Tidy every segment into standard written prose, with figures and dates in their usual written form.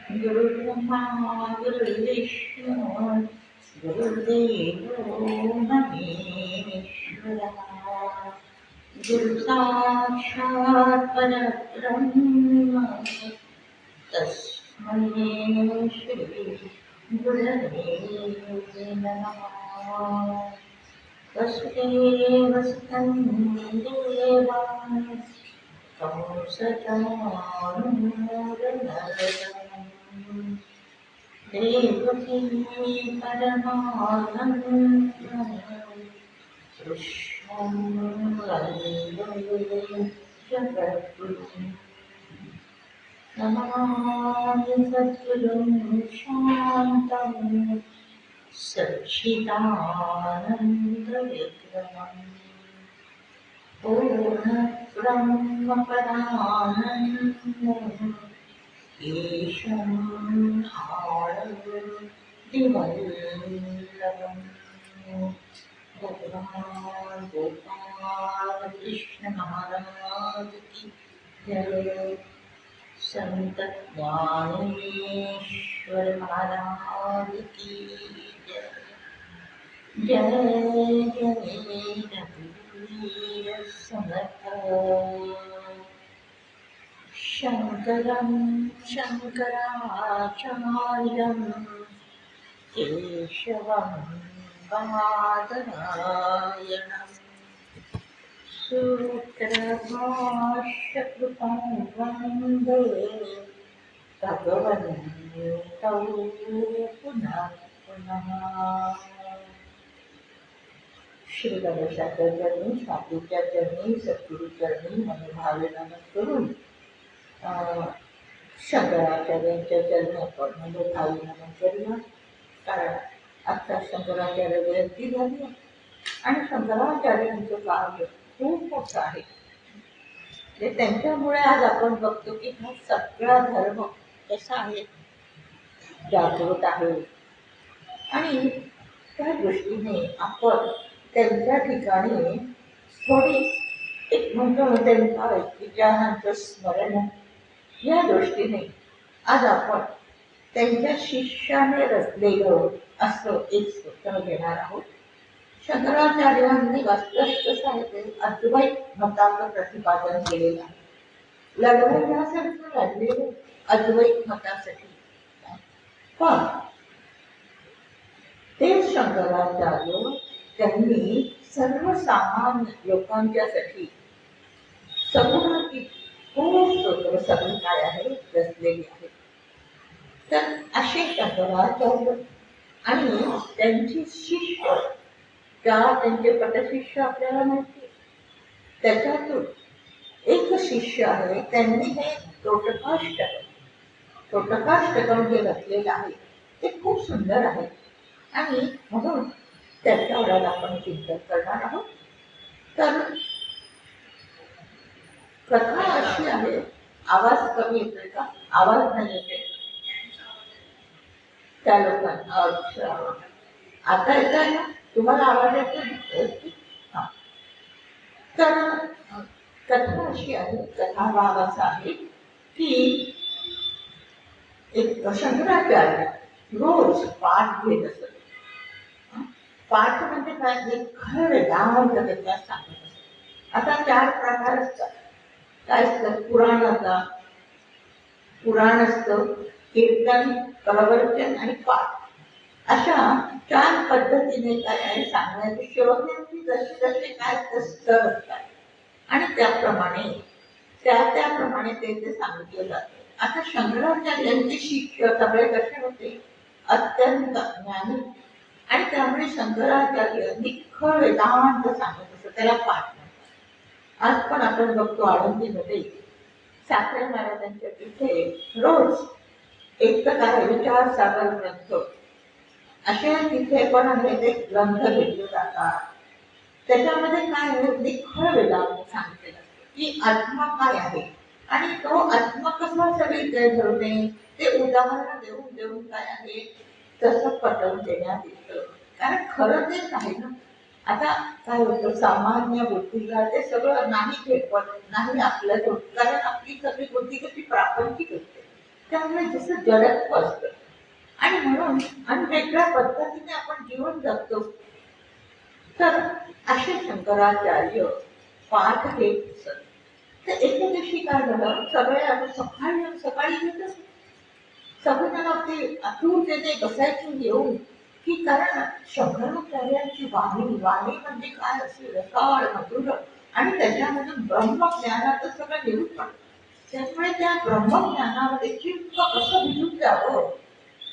गुरुर्ब्रह्मा गुरुर्विष्णू गुरुर्देवो महेश्वरः गुरु साक्षात् परब्रह्म तस्मै श्री गुरवे नमः वसुदेवसुतं देवान् कंसचाणूरमर्दनम् देवकी परमानन्दम् कृष्णं वन्दे जगद्गुरुम् नमामि सद्गुरुं शान्तम् सच्चिदानन्दविग्रहम् पूर्णब्रह्मपरानन्दम् ईशं आनन्दवल्लभम् भगवान् गोपाल कृष्ण महाराज की जय। संत ज्ञानेश्वर महाराज की जय। जय जय रघुवीर समर्थ। शङ्करं शङ्कराचार्यं केशवं बादरायणं सूत्रभाष्यकृतं वन्दे भगवन्तौ पुनः पुनः। श्री गणेशाच्या चरणी, स्वामीच्या चरणी, सद्गुरूचरणी मनोभावे नमन करून शंकराचार्यांच्या चरणी आपण मनोभावे नमन करूया. कारण आत्ता शंकराचार्य जयंती झाली आणि शंकराचार्यांचं कार्य खूप मोठं आहे. ते त्यांच्यामुळे आज आपण बघतो की हा सगळा धर्म कसा आहे, जागृत आहे. आणि त्या दृष्टीने आपण त्यांच्या ठिकाणी थोडी एक म्हणतो त्यांच्या विचारांचं स्मरण या दृष्टीने आज आपण त्यांच्या शिष्याने रचलेलं असं एक स्तोत्र घेणार आहोत. शंकराचार्यांनी वास्तविक कसं आहे ते अद्वैत मताचं प्रतिपादन केलेलं आहे. लढवण्यासारखं लढलेलं अद्वैत मतासाठी, पण तेच शंकराचार्य त्यांनी सर्वसामान्य लोकांच्यासाठी सगुणाची खूप स्तोत्र सगळी काय आहे रचलेली आहे. तर असे शंकराचार्य आणि त्यांची शिष्य, त्यांचे पटशिष्य आपल्याला माहिती, त्याच्यातून एक शिष्य आहे, त्यांनी हे तोटकाष्टकम जे रचलेलं आहे ते खूप सुंदर आहे. आणि म्हणून त्याच्यावर आपण चिंतन करणार आहोत. तर कथा अशी आहे. आवाज कमी येतोय का? आवाज नाही येते त्या लोकांना? अच्छा, आता येतोय ना? तुम्हाला आवाज येतोय? हा. तर कथा अशी आहे, कथा भाग असा आहे की एक शंकराचार्य रोज पाठ घेत असत. पाठ म्हणजे काय? खरं वेदांत त्याच्यात सांगत असत. आता 4 प्रकार असतात. काय असतं? पुराण असतं, कीर्तन, प्रवचन आणि पाठ. अशा 4 पद्धतीने काय आहे सांगण्याची, श्रोत्यांची जशी जशी काय स्तर असतात आणि त्याप्रमाणे त्याप्रमाणे ते सांगितलं जातं. आता शंकराचार्यांचे शिष्य सगळे कसे होते? अत्यंत ज्ञानी. आणि त्यामुळे शंकराचार्य निखळ वेदांत सांगत असत. त्याला पाठ म्हणतात. आज पण आपण बघतो आळंदीमध्ये साखरे महाराजांच्या तिथे रोज एक तर काय विचार सागर ग्रंथ असे तिथे पण ते ग्रंथ घेतले जातात. त्याच्यामध्ये काय निखळ वेदांत सांगितलेलं असतं की आत्मा काय आहे आणि तो आत्मा कसा सगळीकडे घडते ते उदाहरण देऊन देऊन काय आहे तसं पटवून देण्यात येतं. कारण खरं तेच आहे ना. आता काय होतं, सामान्य बुद्धीला ते सगळं नाही झेपत, नाही आपल्याला होत. कारण आपली सगळी बुद्धी कशी प्रापंचिक असते. त्यामुळे जसं जडत्व असतं आणि म्हणून आणि वेगळ्या पद्धतीने आपण जीवन जगतो. तर असे शंकराचार्य पाठ घेत असत. तर एके दिवशी काय झालं, सगळे आता सकाळी सकाळी येतच सगळ्यांना ते आतुरतेने बसायचे येऊन, की कारण शंकराचार्यांची वाणी म्हणजे काय असेल रसाळ मधुर आणि त्याच्यामधून ब्रह्मज्ञानाचं सगळं निरूपण. त्यामुळे त्या ब्रह्मज्ञानामध्ये चित्त कसं भिजून जावं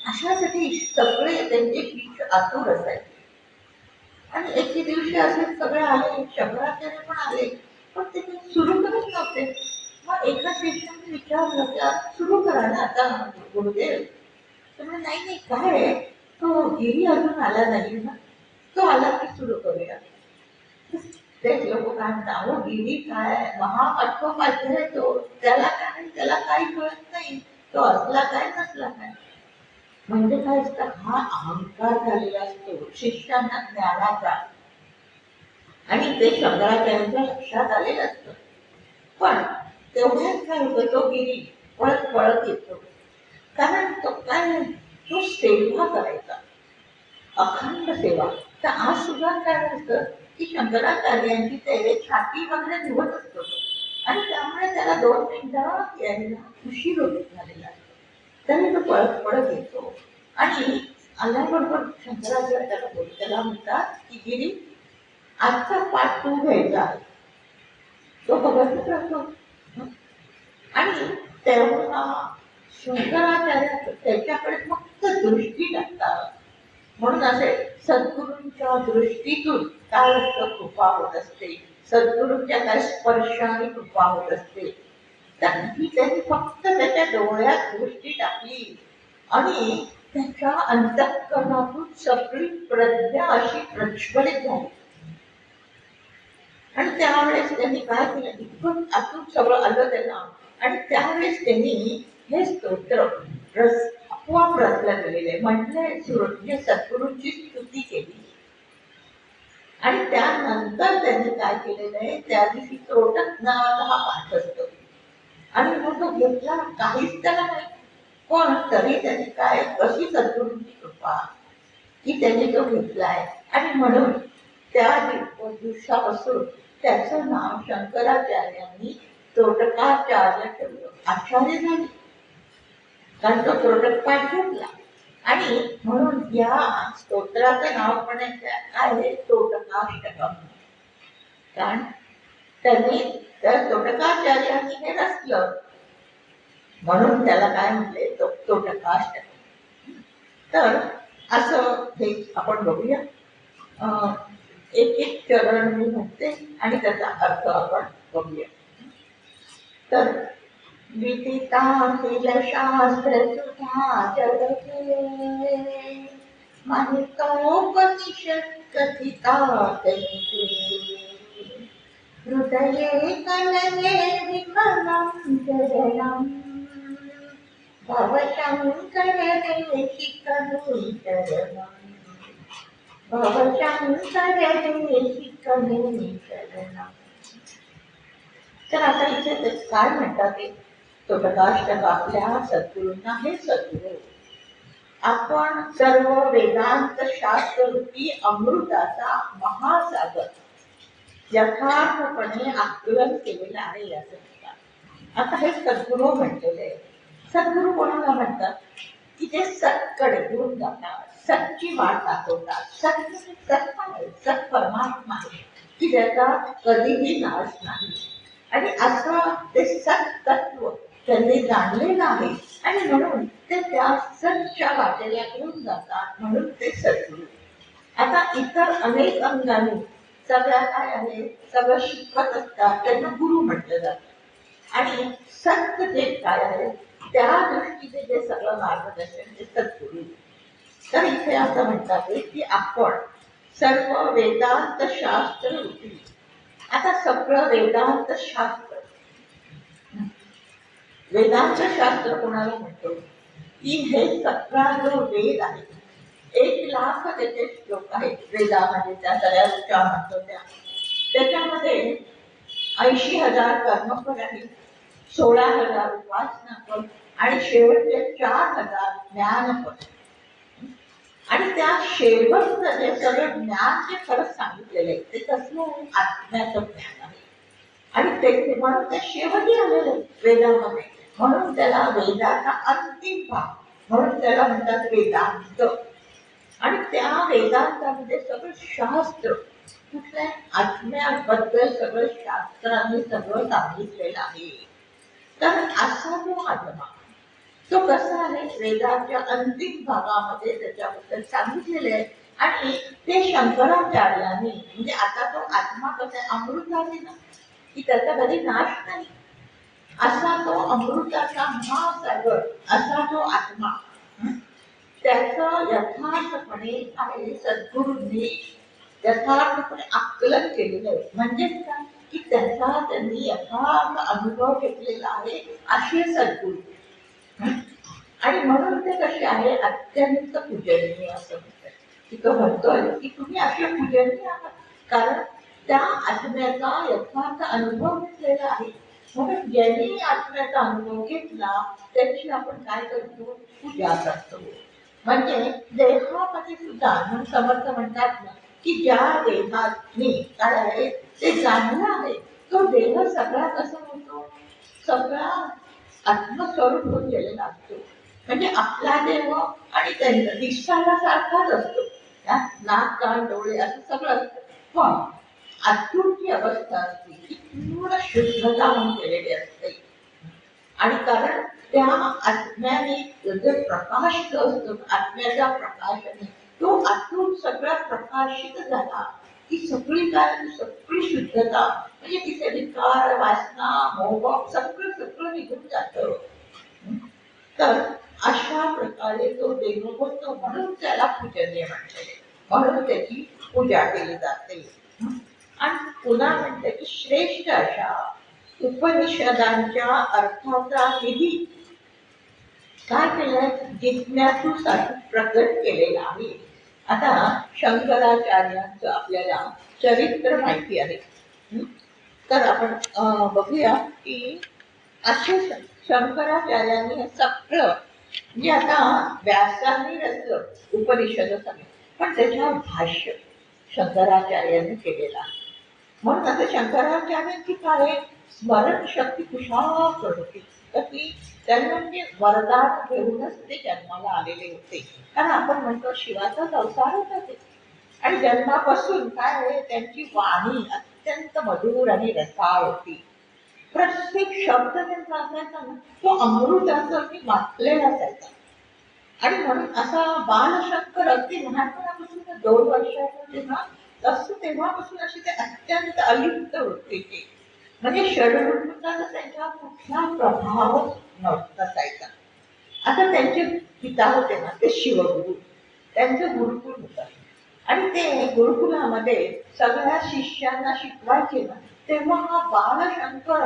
अशासाठी सगळे त्यांचे शिष्य आतुर असायचे. आणि एके दिवशी असे सगळे आले, शंकराचार्य पण आले, पण ते सुरू करत नव्हते. मग एका शिष्याने विचारलं की सुरू करा ना आता गुरुदेव. तर नाही नाही काय तो गिरी अजून आला नाही ना, तो आला की सुरू करूया. ते लोक काय म्हणतात, अहो गिरी काय महाअठोपाध्याय तो, त्याला काही कळत नाही, तो असला काय नसला काय. म्हणजे काय असतं, हा अहंकार झालेला असतो शिष्यांना ज्ञानाचा आणि ते शंकराचार्यांच्या लक्षात आलेलं असतं. पण तेवढ्यात काय होतं, तो गिरी पळत पळत येतो. कारण तो काय, तो सेवा करायचा, अखंड सेवा. तर आज सुद्धा काय असतं की शंकराचार्यांची ते छाती वगैरे धुवत असतो आणि त्यामुळे त्याला 2 मिनिटं यायला उशीर होत झालेला असतो. तरी तो पळत पळत येतो आणि आल्याबरोबर शंकराचार्य त्याला बोलतो, त्याला म्हणतात की गिरी आजचा पाठ तू घ्यायचा आहे. तो बघतच राहतो आणि तेव्हा शंकराचार्य त्याच्याकडे फक्त दृष्टी टाकतात. म्हणून असे सद्गुरूंच्या दृष्टीतून काय असतं, कृपा होत असते. सद्गुरूंच्या काय स्पर्शाने कृपा होत असते. त्यांनी फक्त त्याच्या डोळ्यात दृष्टी टाकली आणि त्याच्या अंतःकरणातून सगळी प्रज्ञा अशी प्रज्वलित झाली. आणि त्यावेळेस त्यांनी काय केलं, इतकं आतून सगळं आलं त्यांना. आणि त्यावेळेस त्यांनी हे स्तोत्र आपोआप रचलं गेलेले म्हणजे सद्गुरूंची स्तुती केली. आणि त्यानंतर त्यांनी काय केलेलं आहे, त्या दिवशी त्रोटक नावाचा हा पाठ असतो आणि मग तो घेतला, काहीच त्याला नाही. पण तरी त्यांनी काय, कशी सद्गुरूंची कृपा की त्यांनी तो घेतलाय. आणि म्हणून त्या दिवसापासून त्याचं नाव शंकराचार्यांनी त्रोटकाचार्य ठेवलं. आचार्य झाले कारण तो त्रोटक पाठ घेतला. आणि म्हणून या स्तोत्राचं नाव पण आहे त्रोटकाष्टकम. कारण त्यांनी त्या त्रोटकाचार्यांनी हे रचलं म्हणून त्याला काय म्हटले, त्रोटकाष्टकम. तर असं हे आपण बघूया. एक एक चरण मी म्हणते आणि त्याचा अर्थ आपण बघूया. तर विदिताखिल शास्त्र सुधा जगते, मानिकोपनिषद कथिता तैते, हृदये कलये विमलं चरणं, भवशंकर देशिकमे शरणं, भवशंकर देशिकमे शरणं. तर आता इथे काय म्हणतात ते त्रोटकाष्टक आपल्या सद्गुरूंना, हे सद्गुरू आपण सर्व वेदांत शास्त्ररूपी अमृताचा महासागर यथार्थपणे आकलन केलेला आहे असं म्हणतात. आता हे सद्गुरू म्हटलेले. सद्गुरू कोणाला म्हणतात की ते सत्कडे घेऊन जातात, सच्ची वाट दाखवतात. सत परमात्मा आहे की ज्याचा कधीही नाश नाही. आणि असं ते सत तत्व त्यांनी जाणलेलं आहे आणि म्हणून ते त्या सतच्या वाटेला घेऊन जातात, म्हणून ते सद्गुरू. आता इतर अनेक अंगाने सगळ्या काय आहे, सगळं शिकवत असतात, त्यांना गुरु म्हटलं जातं. आणि सत्य जे काय आहे त्या दृष्टीने जे सगळं मार्गदर्शन ते सद्गुरू. तर इथे असं म्हणतात की आपण सर्व वेदांत शास्त्र रूपी. आता सगळं वेदांत शास्त्र, वेदांत शास्त्र कोणाला म्हणतो की हे 17 जो वेद आहे, 1,00,000 त्याचे श्लोक आहेत वेदामध्ये, त्या सगळ्या ऋचा म्हणतो त्याच्यामध्ये 80,000 कर्मफल आहेत, 16,000 उपासना फल आणि शेवटचे 4000 ज्ञानपद. आणि त्या शेवटचं जे सगळं ज्ञान जे खरंच सांगितलेलं आहे ते कसलं आत्म्याचं ज्ञान आहे. आणि ते म्हणून ते शेवटी आलेले वेदामध्ये, म्हणून त्याला वेदाचा अंतिम भाग म्हणून त्याला म्हणतात वेदांत. आणि त्या वेदांतामध्ये सगळं शास्त्र कुठल्या आत्म्याबद्दल सगळं शास्त्राने सगळं सांगितलेलं आहे. तर असा जो आत्मा तो कसा आहे वेदाच्या अंतिम भागामध्ये त्याच्याबद्दल सांगितलेले आहे. आणि ते शंकराचार्यांनी म्हणजे आता तो आत्मा कसा अमृताने ना की त्याचा कधी नाश नाही, असा तो अमृताचा महासागर असा जो आत्मा त्याचं यथार्थपणे आहे सद्गुरूंनी यथार्थपणे आकलन केलेलं आहे. म्हणजे काय की त्याचा त्यांनी यथार्थ अनुभव घेतलेला आहे असे सद्गुरू. आणि म्हणून ते कसे आहे अत्यंत पूजनीय असं म्हणतात. की तो म्हणतोय की तुम्ही असे पूजनीय आहात कारण त्या आत्म्याचा यथार्थ अनुभव घेतलेला आहे. म्हणून ज्यांनी आत्म्याचा अनुभव घेतला त्याची आपण काय करतो पूजा करतो. म्हणजे देहामध्ये सुद्धा म्हणून समर्थ म्हणतात ना की ज्या देहाने काय आहे ते जाणलं आहे तो देह सगळा कसा होतो सगळा आत्मस्वरूप होऊन गेलेला असतो. म्हणजे आपला देह आणि त्यांचा दिसायला सारखाच असतो, नाक कान डोळे असं सगळं असतं. पण आतूनची अवस्था असते ती पूर्ण शुद्धता होऊन गेलेली असते. आणि कारण त्या आत्म्याने जे प्रकाश जो असतो आत्म्याच्या प्रकाशाने तो आतून सगळा प्रकाशित झाला की सगळी काय सगळी शुद्धता म्हणजे तिथे विकार वासना मोह सगळं सगळं निघून जातं. तर अशा प्रकारे तो देव होतो म्हणून त्याला पूजनीय म्हणते, म्हणून त्याची पूजा केली जाते. आणि पुन्हा म्हणते की श्रेष्ठ अशा उपनिषदांच्या अर्थाचा निधी काय केलंय जिज्ञासूसाठी प्रकट केलेला आहे. आता शंकराचार्यांचं आपल्याला चरित्र माहिती आहे. तर आपण बघूया की असे शंकराचार्यांनी हे सगळं म्हणजे आता व्यासांनी रचलं उपनिषद सगळे पण त्याच्यावर भाष्य शंकराचार्यांनी केलेला. म्हणून आता शंकराचार्यांची काय स्मरणशक्ती कुशाग्र होती तर ती त्यांना म्हणजे वरदान घेऊनच ते जन्माला आलेले होते. कारण आपण म्हणतो शिवाचा संसारच आहे आणि जन्मापासून काय आहे त्यांची वाणी अत्यंत मधुर आणि रसाळ होती. प्रत्येक शब्द त्यांचा असायचा ना तो अमृताचा माखलेला असायचा. आणि म्हणून असा बालशंकर अगदी लहानपणापासून 2 वर्षाचा जेव्हा तसं तेव्हापासून अशी ते अत्यंत अलिप्त होते ते. म्हणजे षड्रूपाचा त्यांच्या कुठला प्रभाव नसायचा. आता त्यांचे पिता होते ना ते शिवगुरु त्यांचं गुरुकुल होतं आणि ते गुरुकुलामध्ये सगळ्या शिष्यांना शिकवायचे ना तेव्हा हा बालशंकर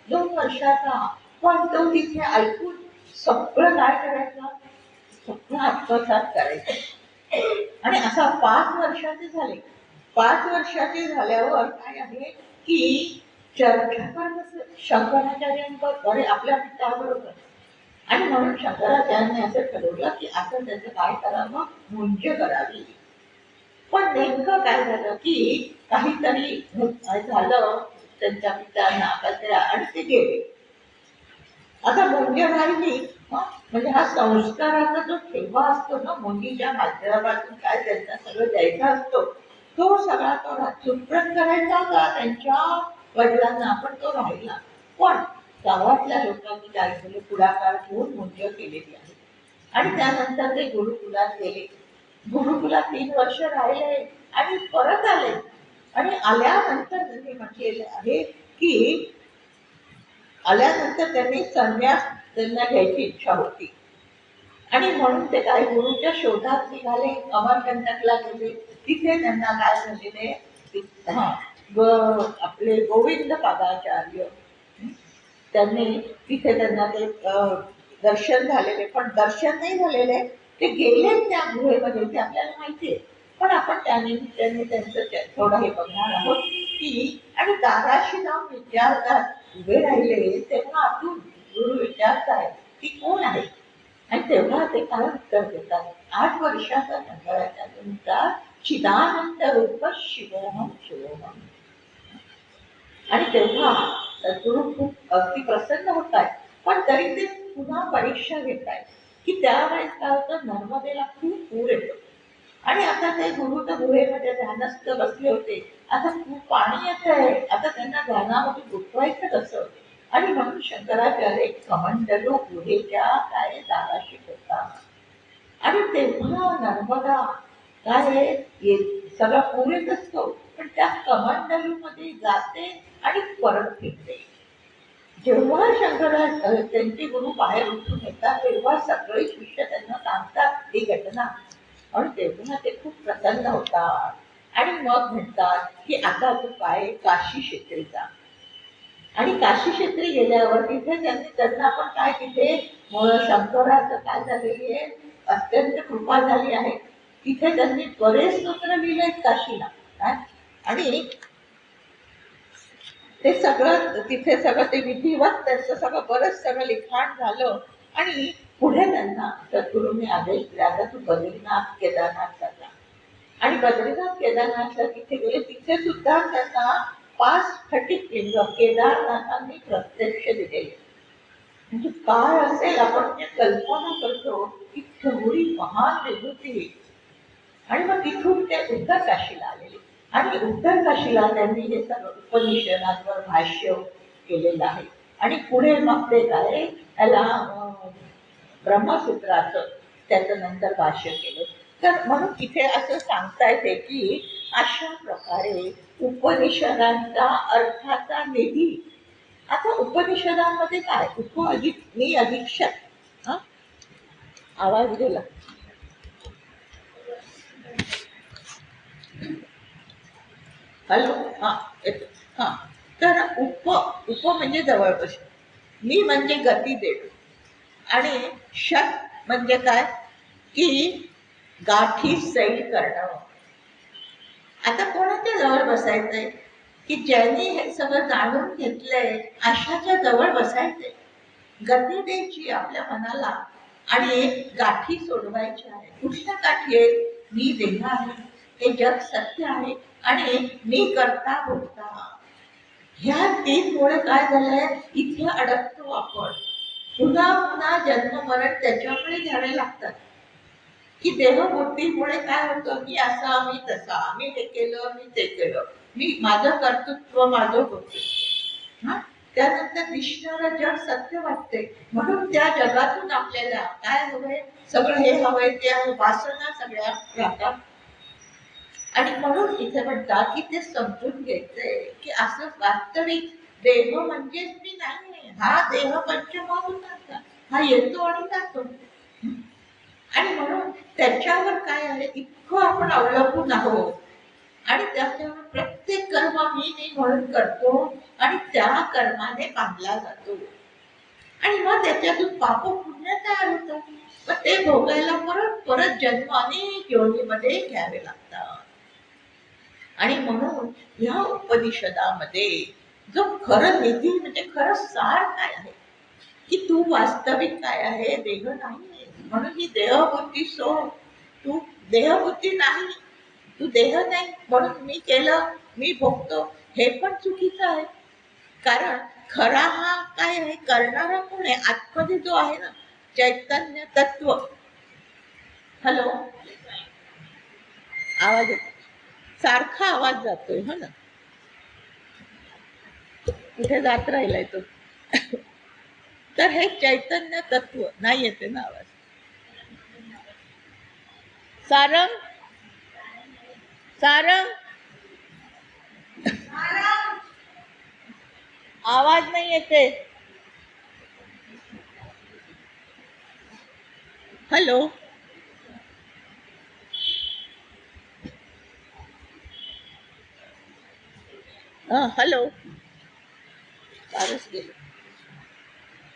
2 वर्षाचा पण तो तिथे ऐकून सगळं काय करायचं सगळं आत्मसात करायचं. आणि असा 5 वर्षाचे झाले. 5 वर्षाचे झाल्यावर काय आहे की शंकराचार्यांबरोबर आपल्या पित्याबरोबर आणि म्हणून शंकराचार्यांनी असं ठरवलं की आता त्याचं काय करावं मुंज करावी. पण नेमकं काय झालं की काहीतरी झालं त्यांच्या पित्यांना आणि ते गेले. आता मुंज राहिली म्हणजे हा संस्काराचा जो ठेवा असतो ना मुंजीच्या माध्यमातून काय त्यांना सगळं द्यायचा असतो तो सगळा तो सुप्रत करायचा होता त्यांच्या वडिलांना पण तो राहिला. पण गावातल्या लोकांनी काय केलं पुढाकार घेऊन मुंज केलेली आहे आणि त्यानंतर ते गुरुकुलात गेले. गुरुकुलात 3 वर्ष राहिले आणि परत आले. आणि आल्यानंतर त्यांनी म्हटलेलं आहे की आल्यानंतर त्यांनी संन्यास त्यांना घ्यायची इच्छा होती आणि म्हणून ते काय गुरुच्या शोधात निघाले. अमरकंटकला गेले. तिथे त्यांना काय झालेले आपले गोविंद पादाचार्य त्यांनी तिथे त्यांना ते दर्शन झालेले. पण दर्शन नाही झालेले ते गेले त्या गुहेमध्ये ते आपल्याला माहिती आहे. पण आपण त्यानिमित्ताने त्यांचं थोडं हे बघणार आहोत की आणि दाराशी जाऊन विचारतात उभे राहिले तेव्हा आतून गुरु विचारताय ती कोण आहे? आणि तेव्हा ते काय उत्तर देतात, 8 वर्षाचा शंकराच्या तुमचा चिदानंद रूप शिवोहम शिवोहम. आणि तेव्हा सद्गुरू खूप अगदी प्रसन्न होत आहेत, पण तरी ते पुन्हा परीक्षा घेत आहेत की त्यावेळेस काय होतं, नर्मदेला खूप पूर येतो. आणि आता ते गुरु तर गुहेमध्ये ध्यानस्थ बसले होते, आता खूप पाणी येत आहे, आता त्यांना ध्यानामध्ये गुंतवायचं कसं? आणि म्हणून शंकराचार्य कमंडलू गुहेच्या काय दाराशी होता. आणि तेव्हा नर्मदा काय सगळा पूर येत असतो, पण त्या कमंडलू मध्ये जाते आणि परत फिरते. जेव्हा शंकराचार्य त्यांचे गुरु बाहेर उठून येतात, तेव्हा सगळे शिष्य त्यांना सांगतात ही घटना. आणि तेव्हा ते खूप प्रसन्न होतात आणि मग म्हणतात की आता तू काय काशी क्षेत्रीचा. आणि काशी क्षेत्री गेल्यावर तिथे त्यांना पण काय तिथे शंकराचं काय झालेली आहे, अत्यंत कृपा झाली आहे. तिथे त्यांनी बरेच स्तोत्र लिहिले काशीला. आणि ते सगळं तिथे सगळं ते विधिवत त्यांचं सगळं बरंच सगळं लिखाण झालं. आणि पुढे त्यांना सद्गुरूंनी आदेश दिला, आता तू बद्रीनाथ केदारनाथला जा. आणि बद्रीनाथ केदारनाथला तिथे गेले, तिथे सुद्धा त्यांना 5 स्फटिक लिंग केदारनाथांनी प्रत्यक्ष दिलेले. म्हणजे काय असेल, आपण जे कल्पना करतो की केवढी महान विभूती. आणि मग तिथून ते उत्तर काशीला आलेले. आणि उत्तर काशीला त्यांनी हे सगळं उपनिषदांवर भाष्य केलेलं आहे. आणि पुढे मग ते काय त्याला ब्रह्मसूत्राचं त्याचं नंतर भाष्य केलं. तर म्हणून इथे असं सांगता येते की अशा प्रकारे उपनिषदांचा अर्थाचा निधी. आता उपनिषदांमध्ये काय मी अधीक्षक. आवाज गेला. हॅलो. हा येतो. हा तर उप उप म्हणजे जवळपास, मी म्हणजे गती देणं, आणि शत म्हणजे काय की गाठी सैल करणं. आता कोणाच्या जवळ बसायचंय की ज्यांनी हे सगळं जाणून घेतलंय अशाच्या जवळ बसायचंय, गती द्यायची आपल्या मनाला आणि गाठी सोडवायच्या आहे. कुठल्या गाठी आहेत? मी देह आहे, हे जग सत्य आहे, आणि मी करता भोगता. ह्या 3 मुळे काय झालंय, इथे अडकतो आपण. पुन्हा पुन्हा जन्म मरण त्याच्यामुळे घ्यावे लागतात की देहबुद्धीमुळे काय होतं, मी असा मी तसा, मी हे केलं मी ते केलं, मी माझं कर्तृत्व माझं होतं. त्यानंतर दिसणारं जग सत्य वाटते, म्हणून त्या जगातून आपल्याला काय हवंय, सगळं हे हवंय ते हवं, वासना सगळ्या राहतात. आणि म्हणून इथे म्हणतात की ते समजून घ्यायचंय की असं वास्तविक देह म्हणजेच मी नाही, हा देह पंचमहाभूतांचा, हा येतो आणि जातो. आणि म्हणून त्याच्यावर काय आहे, इतकं आपण अवलंबून आहोत. आणि त्याच्यावर प्रत्येक कर्म मी म्हणून करतो आणि त्या कर्माने बांधला जातो. आणि मग त्याच्यातून पाप पुण्य तयार होतं, मग ते भोगायला परत परत जन्म अनेक योनीमध्ये घ्यावे लागतात. आणि म्हणून ह्या उपनिषदामध्ये जो खरं निधी म्हणजे खरं सार काय आहे की तू वास्तविक काय आहे, देह नाही. म्हणून ही देहबुद्धी सोड, तू देहबुद्धी नाही, तू देह नाही. म्हणून मी केलं मी भोगतो, हे पण चुकीचं आहे. कारण खरा हा काय आहे, करणारा कोण आहे, आतमध्ये जो आहे ना चैतन्य तत्व. हॅलो, आवाज येतो, सारखा आवाज जातोय हो ना, कुठे जात राहिलाय तो. तर हे चैतन्य तत्व नाही येते ना आवाज. सारंग सारंग आवाज नाही येते. हॅलो, हॅलो,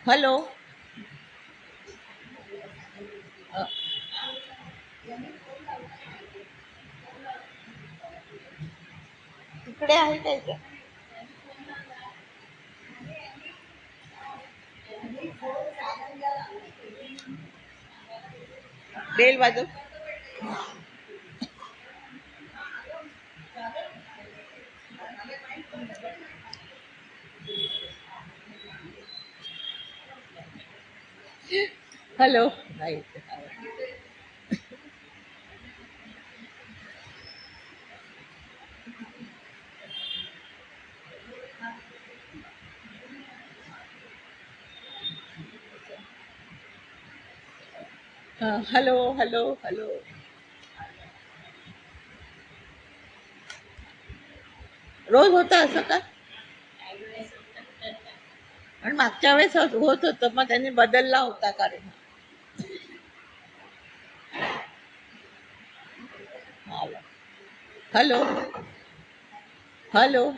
हॅलो, इकडे आहे काय का? बेल वाजव. हॅलो. नाही. Hello hello hello. रोज होतं असं का? आणि मागच्या वेळेस होत होतं, मग त्यांनी बदलला होता कारण. Hello hello.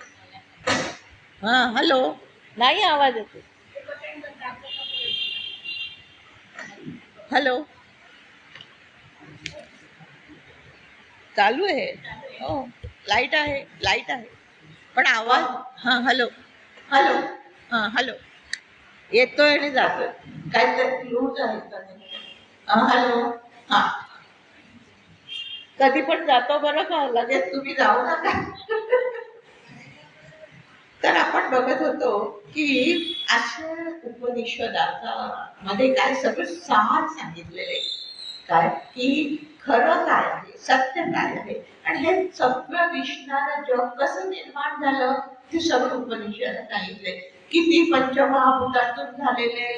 हा हॅलो. नाही आवाज येतो. हॅलो. चालू आहे. हो. लाईट आहे, लाईट आहे, पण आवाज. हा हॅलो. हॅलो. हा हॅलो. येतोय आणि जातोय. काहीतरी लूज आहे का नाही? हॅलो. हा. कधी पण जातो बरं का, लगेच तुम्ही जाऊ नका. तर आपण बघत होतो की अशा उपनिषदाचा मध्ये काय सगळं सार सांगितलेलं आहे. काय की खरं काय आहे, सत्य काय आहे, आणि हे सगळं दिसणारं जग कसं निर्माण झालं ते सगळं उपनिषद सांगितले. किती पंचमहाभूतातून झालेले,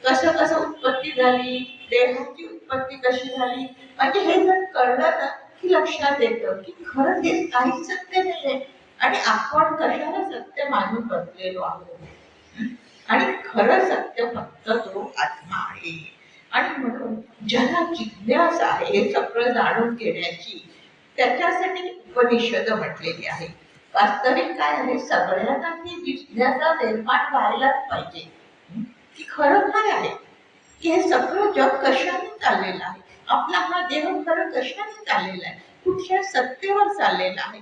कसं कसं उत्पत्ती झाली, देहाची उत्पत्ती कशी झाली, म्हणजे हे जर कळलं ना की लक्षात येतं की खरं ते काही सत्य नाहीये आणि आपण कशाला सत्य मानून बसलेलो आहोत. आणि खरं सत्य फक्त तो आत्मा आहे. आणि म्हणून ज्याला जिज्ञासा आहे हे सगळं जाणून घेण्याची, त्याच्यासाठी उपनिषद म्हटलेली आहे. वास्तविक काय आहे, सगळ्यांना ती जिज्ञासा निर्माण व्हायलाच पाहिजे की खरं काय आहे, की हे सगळं जग कशाने चाललेलं आहे, आपला हा देह खरं कशाने चाललेला आहे, कुठल्या सत्तेवर चाललेला आहे.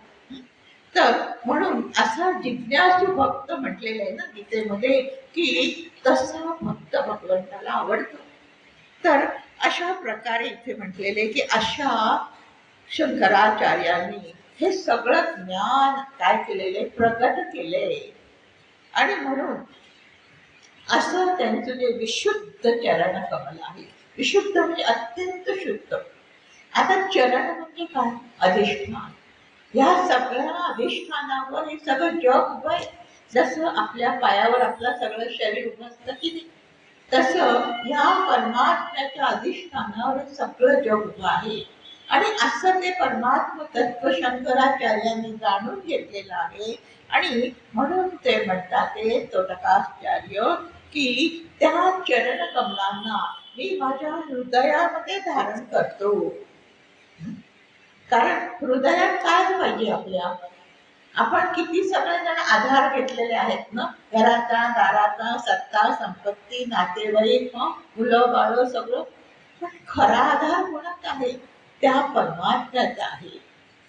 तर म्हणून असा जिज्ञासू भक्त म्हटलेलं आहे ना गीतेमध्ये, की तसा भक्त भगवंताला आवडतो. तर अशा प्रकारे इथे म्हटलेले की अशा शंकराचार्यांनी हे सगळं ज्ञान काय केलेले, प्रकट केले. आणि म्हणून असं त्यांचं जे विशुद्ध चरण कमल आहे, विशुद्ध म्हणजे अत्यंत शुद्ध. आता चरण म्हणजे काय, अधिष्ठान. या सगळ्या अधिष्ठानावर हे सगळं जग उभं आहे. जसं आपल्या पायावर आपलं सगळं शरीर उभं असतं की नाही, तसं या परमात्म्याच्या अधिष्ठानावर सगळं जग उभं आहे. आणि असं ते परमात्म तत्व शंकराचार्यांनी जाणून घेतलेलं आहे. आणि म्हणून ते म्हणतात ते तोटकाचार्य की त्या चरण कमलांना मी माझ्या हृदयामध्ये धारण करतो. कारण हृदयात काय पाहिजे आपल्या, आपण किती सगळेजण आधार घेतलेले आहेत ना, घराचा दाराचा, सत्ता संपत्ती, नातेवाईक, मुलं बाळ सगळं. पण खरा आधार कोणाचा आहे, त्या परमात्म्याचा आहे,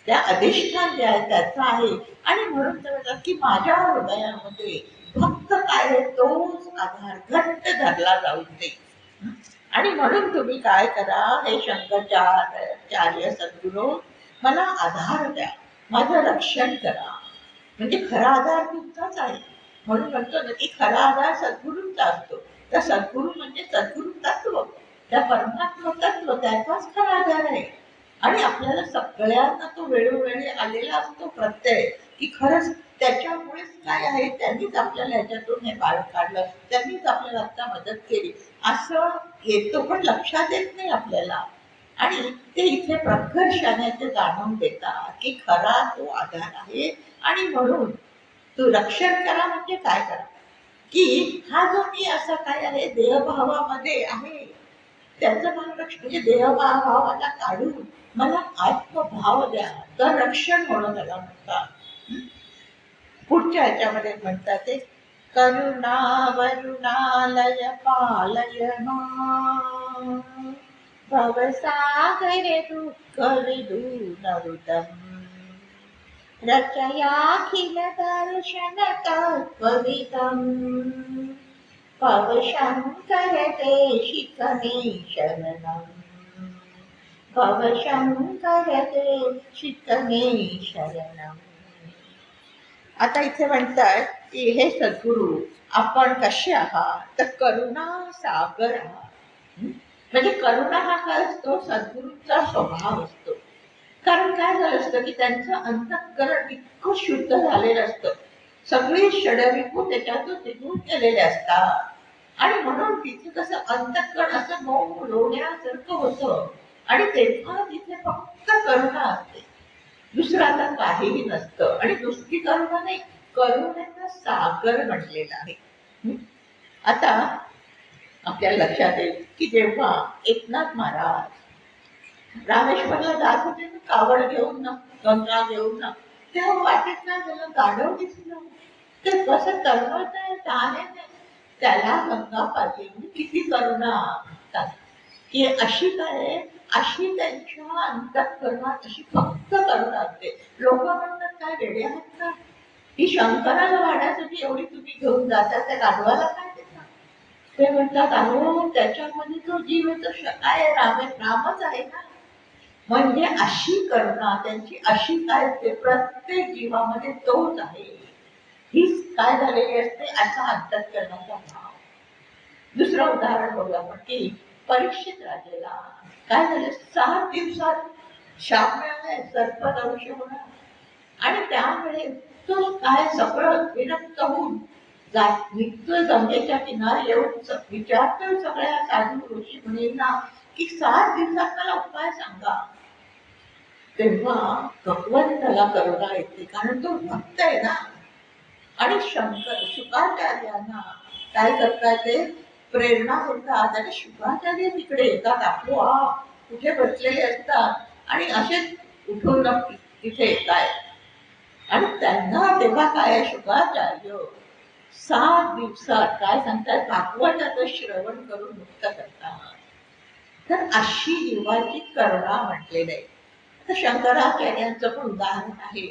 त्या अधिष्ठान जे आहे त्याचा आहे. आणि म्हणून ते म्हणतात की माझ्या हृदयामध्ये फक्त काय आहे, तोच आधार घट्ट धरला जाऊ दे. आणि म्हणून तुम्ही काय करा, हे शंकराचार्य सद्गुरू मला आधार द्या, माझं रक्षण करा. म्हणजे खरा आधार तुमचाच आहे. म्हणून म्हणतो ना की खरा आधार सद्गुरूंचा असतो. तर सद्गुरू म्हणजे सद्गुरू तत्व, त्या परमात्मा तत्व त्याचाच खरा आधार आहे. आणि आपल्याला सगळ्यांना तो वेळोवेळी आलेला असतो प्रत्यय, की खरंच त्याच्यामुळेच काय आहे, त्यांनीच आपल्याला ह्याच्यातून हे बाहेर काढलं, त्यांनीच आपल्याला आता मदत केली असं येतो, पण लक्षात येत नाही आपल्याला. आणि ते इथे प्रकर्षाने ते जाणून देतात की खरा तो आधार आहे. आणि म्हणून तो रक्षण करा म्हणजे काय करा, की हा जो मी असा काय आहे देहभावामध्ये आहे, त्याचं मला रक्षण, म्हणजे देहभावाला काढून मला आत्मभाव द्या, तर रक्षण होणं त्याला म्हणतात. पुढच्या ह्याच्यामध्ये म्हणतात ते करुणा वरुणालय पालय मां, भवसागर दुःख विदूनवृतम्, रचयाखिल दर्शन तत्त्वविदम्, भव शंकर देशिक मे शरणम्, भवशंकरते शितमे शरणम. आता इथे म्हणतात की हे सद्गुरू, आपण कसे आहात, तर करुणा सागर आहात. म्हणजे करुणा हा काय असतो, सद्गुरूंचा स्वभाव असतो. कारण काय झालं असतं की त्यांचं अंतःकरण इतकं शुद्ध झालेलं असतं, सगळे षडरिपू त्याच्यातून निघून गेलेले असतात. आणि म्हणून तिथे कसं अंतःकरण असं मऊ लोण्यासारखं होतं. आणि तेव्हा तिथे फक्त करुणा असते, दुसरं आता काहीही नसतं. आणि नुसती करुणा नाही, करुणेचा सागर म्हटलेला आहे. आता आपल्या लक्षात येईल की जेव्हा एकनाथ महाराज रामेश्वरला जात होते ना, कावड घेऊन ना, गंगा घेऊन ना, तेव्हा वाटेत काय झालं, गाढव दिसलं. ते कसं तळमळत आहे तहानेने, त्याला गंगा पाहिजे. म्हणजे किती करुणा म्हणतात की अशी काय, अशी त्यांच्या अंतःकरणात अशी फक्त करुणा असते. लोक म्हणतात काय वेडे आहेत का, ही शंकराला वाढण्यासाठी एवढी तुम्ही घेऊन जाता, त्या गाढवाला काय देता. ते म्हणतात अहो त्याच्यामध्ये तो जीव तो काय रामच आहे ना. म्हणजे अशी करुणा त्यांची, अशी काय ते प्रत्येक जीवामध्ये तोच आहे. हीच काय झालेली असते, असा अंतःकरणाचा भाव. दुसरं उदाहरण बघूया आपण की परीक्षित राजेला काय झालं, 6 दिवसात शाप मिळालाय, सर्पदंश होणार. आणि त्यामुळे तो काय सगळं विरक्त होऊन जात निघतोय गंगेच्या किनारी येऊन विचारतोय सगळ्या साधू ऋषी मुनींना की 7 दिवसात मला उपाय सांगा. तेव्हा भगवंताला करुणा येते, कारण तो भक्त आहे ना. आणि शुकाचार्यांना काय करतात, ते प्रेरणा देतात. आणि शुकाचार्य तिकडे येतात, आपोआप कुठे बसलेले असतात आणि असे उठून तिथे येत आहेत. आणि त्यांना तेव्हा काय, शुकाचार्य 7 दिवसात काय सांगतात, भागवताचं श्रवण करून मुक्त करतात. तर अशी जीवाची करुणा म्हटलेलं आहे. तर शंकराचार्यांचं पण उदाहरण आहे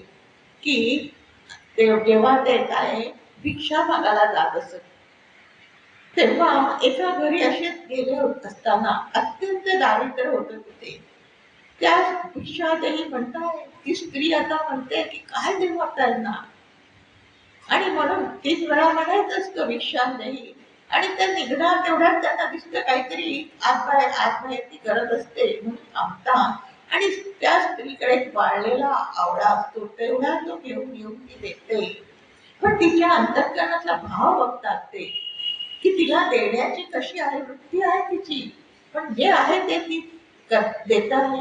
की जेव्हा ते काय भिक्षा मागायला जात असत, तेव्हा एका घरी असे गेले होत असताना अत्यंत दारिद्र्य होत तिथे. त्या भिक्षा देही म्हणताय ती स्त्री आता म्हणते की काय देऊ त्यांना. आणि म्हणून 3 वेळा म्हणायचं असतं भिक्षा देही. आणि त्या निघणार तेवढ्यात त्यांना दिसतं काहीतरी आत बाहेर ती करत असते, म्हणून थांबतात. आणि त्या स्त्रीकडे एक वाळलेला आवळा असतो, तेवढा तो घेऊन येऊन ती देते. पण तिच्या अंतःकरणाचा भाव बघतात ते की तिला देण्याची कशी आहे, वृत्ती आहे तिची, पण जे आहे ते ती देत आहे.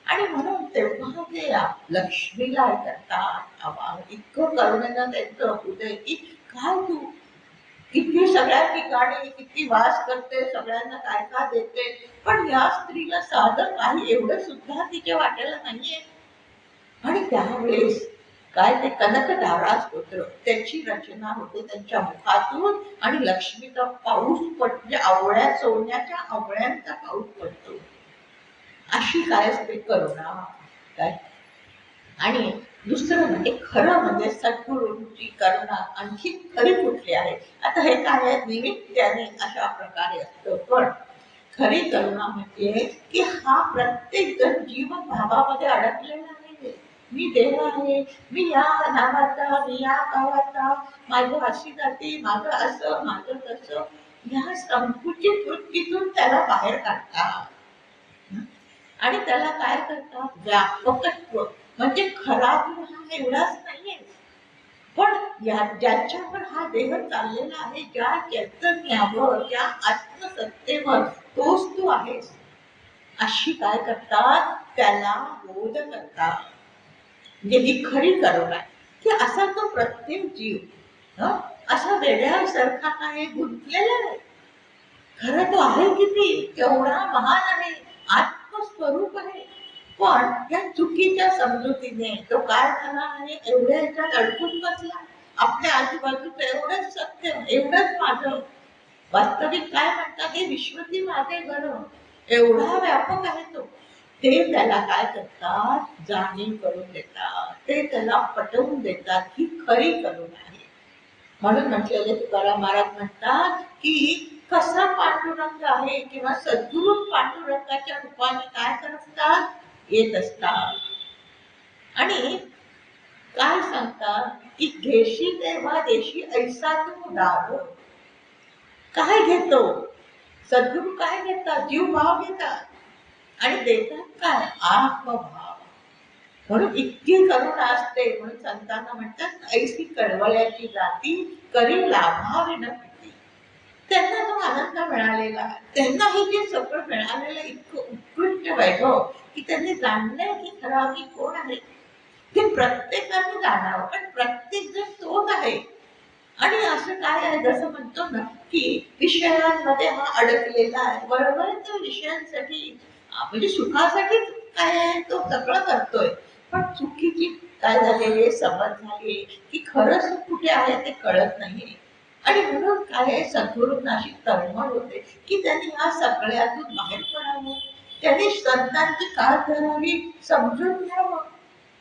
आणि म्हणून तेव्हा ते लक्ष्मीला करतात, इतकं करुणेनं त्यांचं उदय की काय तू किती सगळ्या ठिकाणी किती वास करते, सगळ्यांना काय काय देते, पण या स्त्रीला साधं काही एवढं सुद्धा तिच्या वाट्याला नाहीये. आणि त्यावेळेस काय ते कनकधारा स्तोत्र त्याची रचना होते त्यांच्या मुखातून. आणि लक्ष्मीचा पाऊस म्हणजे आवळ्या सोन्याच्या आवळ्यांचा पाऊस पडतो. अशी काय असते करुणा काय. आणि दुसरं म्हणजे खरं म्हणजे सद्गुरूंची करुणा आणखी खरी कुठली आहे. आता हे काय निमित्ताने अशा प्रकारे असतं, पण खरी करुणा म्हणजे की हा प्रत्येक जण जीवन भावामध्ये अडकलेला नाहीये. मी देव आहे, मी या नावाचा, मी या गावाचा, माझं अशी जाती, माझं असं, माझं तसं, या संकुचित वृत्तीतून त्याला बाहेर काढतात. आणि त्याला काय करतात, व्यापकत्व. म्हणजे खरा गुण हा एवढाच नाहीये, पण ज्याच्यावर हा देह चाललेला आहे, ज्या चैतन्यावर, ज्या आत्मसत्तेवर तोच तू आहेस, अशी काय करतात त्याला बोध करतात. म्हणजे ही खरी करुणा आहे की असा तो प्रत्येक जीव असा वेगळ्यासारखा काय गुंतलेला आहे. खरं तो आहे किती केवढा महान आहे, आत्मस्वरूप आहे. पण या चुकीच्या समजुतीने तो काय झाला आहे, एवढ्या ह्याच्यात अडकून बसला. आपल्या आजूबाजूचं एवढंच सत्य, एवढंच माझं. वास्तविक काय म्हणतात, हे विश्वती माझे घर, एवढा व्यापक आहे तो. ते त्याला काय करतात, जाणीव करून देतात, ते त्याला पटवून देतात ही खरी करुणा आहे. म्हणून म्हटलेले तुकाराम महाराज म्हणतात की कसा पांडुरंग आहे किंवा सद्गुरू पांडुरंगाच्या रूपाने काय करत असतात, येत असतात. आणि काय सांगतात की घेशी तेव्हा देशी ऐसा तू दाव. काय घेतो सद्गुरू, काय घेतात, जीव भाव घेतात आणि देतात काय, आत्मभाव. म्हणून इतकी करुणा असते. म्हणून संतांना म्हणतात ऐसी कळवळ्याची जाती करी लाभावी न भीती. त्यांना जो आनंद मिळालेला, त्यांना हे जे सगळं मिळालेलं इतकं उत्कृष्ट वैभव की त्यांनी जाणलंय की खरा मी कोण आहे. ते प्रत्येकाने जाणावं, पण प्रत्येक जण तोच आहे. आणि असं काय आहे, जसं म्हणतो ना की विषयांमध्ये हा अडकलेला आहे, बरोबर. तो विषयांसाठी म्हणजे सुखासाठीच काय आहे, तो सगळं करतोय. पण चुकीची काय झालेली समज झाली की खरं सुख कुठे आहे ते कळत नाही. आणि म्हणून काय सद्गुरूंना अशी तळमळ होते की त्यांनी ह्या सगळ्यातून बाहेर पडावं, त्यांनी संतांची काळ धरावी, समजून घ्यावं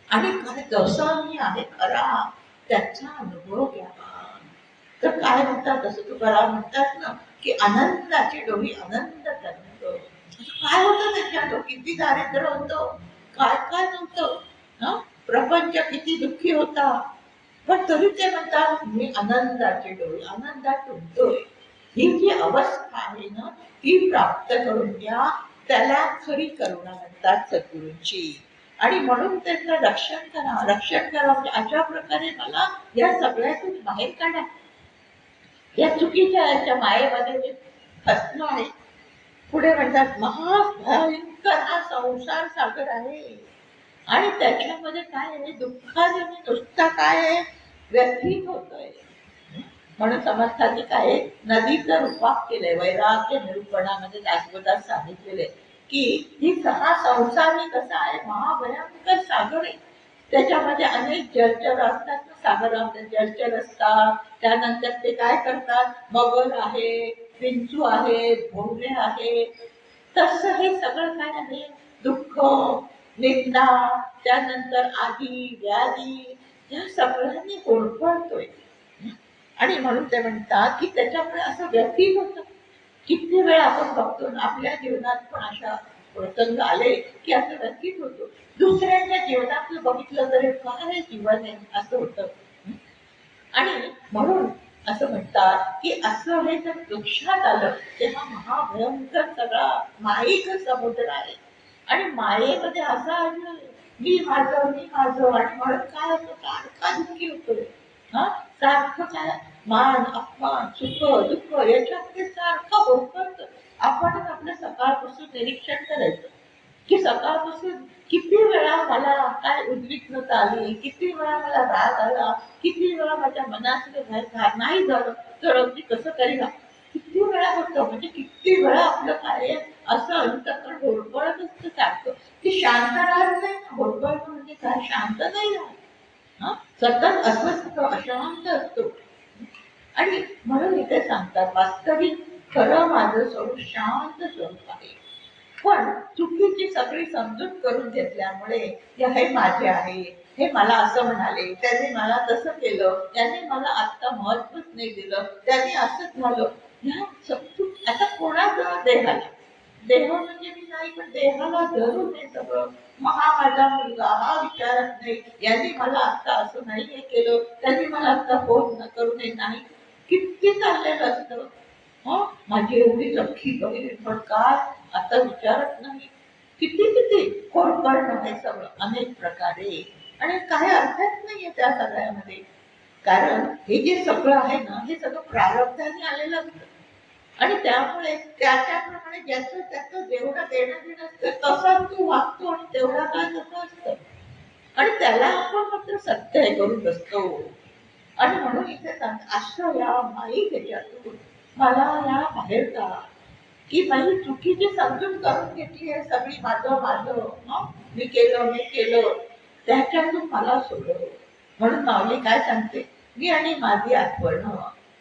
आणि काय जसं मी आहे खरा त्याचा अनुभव घ्यावा. तर काय म्हणतात, जसं तुकाराम म्हणतात ना की आनंदाची डोळी आनंद तरंग. काय होतं त्याच्यात, किती दारिद्र्य होतं, काय काय नव्हतं, प्रपंच किती दुःखी होता, पण तरी ते म्हणतात मी आनंदाची डोळी आनंदात टुंबतोय. ही जी अवस्था आहे ना ती प्राप्त करून घ्या, त्याला खरी करुणा म्हणतात सद्गुरूंची. आणि म्हणून त्याचं रक्षण करा, रक्षण करा म्हणजे अशा प्रकारे मला या सगळ्यातून बाहेर काढा. या चुकीच्या याच्या मायेमध्ये मी फसलो आहे. पुढे म्हणतात महाभयंकर हा संसार सागर आहे आणि त्याच्यामध्ये काय आहे, दुःखाने नुसता काय आहे, व्यथित होतोय. म्हणून समर्थांनी काय नदीचं रूपात केलंय, वैराग्य निरूपणामध्ये दासबोधात सांगितलेले की ही हा संसार ही कसा आहे, महाभयंकर सागर आहे. त्याच्यामध्ये अनेक जलचर असतात, सागरामध्ये जलचर असतात. त्यानंतर ते काय करतात, मगर आहे, विंचू आहे, भोंगले आहे. तसं हे सगळं काय आहे, दुःख, निंदा, त्यानंतर आधी व्याधी, या सगळ्यांनी होरपळतोय. आणि म्हणून ते म्हणतात की त्याच्यामुळे असं व्यथित होतं. किती वेळा आपण बघतो आपल्या जीवनात पण अशा प्रसंग आले की असं व्यथित होतो. दुसऱ्यांच्या जीवनातलं बघितलं तरी काय जीवन आहे असं होतं. आणि म्हणून असं म्हणतात की असं हे जर लक्षात आलं तेव्हा महाभयंकर सगळा माईक समुद्र आहे. आणि मायेमध्ये असा मी माझं आणि म्हणून काय होतं, सारखा दुःखी होतोय. सारखं काय, मान अपमान सुख दुःख याच्यामध्ये सारखं होत. आपण आपलं सकाळपासून निरीक्षण करायचं की सकाळपासून किती वेळा मला काय उद्विग्नता आली, किती वेळा मला राग आला, किती वेळा माझ्या मनात नाही झालं तर अगदी कसं करीना, किती वेळा होतं. म्हणजे किती वेळा आपलं काय असं अंतकरण होरपळत असतं सारखं. ते शांत राहत नाही ना, होरपळत म्हणजे काय, शांत नाही राहत, सतत अस्वस्थ अशांत असतो. आणि म्हणून इथे सांगतात वास्तविक खरं माझं स्वरूप शांत स्वरूप आहे. पण चुकीची सगळी समजूत करून घेतल्यामुळे हे माझे आहे, हे मला असं म्हणाले, त्यांनी मला तसं केलं, त्यांनी मला आत्ता महत्वच नाही दिलं, त्यांनी असंच झालं. ह्या समजूत आता कोणाचा देहाला, देह म्हणजे मी नाही पण देहाला धरून हे सगळं, हा माझा मुलगा हा विचारत नाही, यांनी मला आता असं नाही हे केलं, त्यांनी मला आता फोन करू नये नाही, किती चाललेलं असतं. माझी एवढी सख्खी बहीण पण काय आता विचारत नाही. किती किती कोणकण हे सगळं अनेक प्रकारे. आणि काही अर्थच नाहीये त्या सगळ्यामध्ये. कारण हे जे सगळं आहे ना हे सगळं प्रारब्धाने आलेलं असतं. आणि त्यामुळे त्याप्रमाणे ज्याचं त्याचं जेवढं देणं घेणं असतं तसं तू वागतो आणि तेवढा काय तसं असतं. आणि त्याला आपण मात्र सत्य हे करून बसतो. आणि म्हणून इथे असं या माई त्याच्यातून मला या बाहेर का की बाई चुकीची समजून करून घेतली आहे सगळी, माझं मी केलं त्याच्यातून मला सोडव. म्हणून माऊली काय सांगते, मी आणि माझी आठवण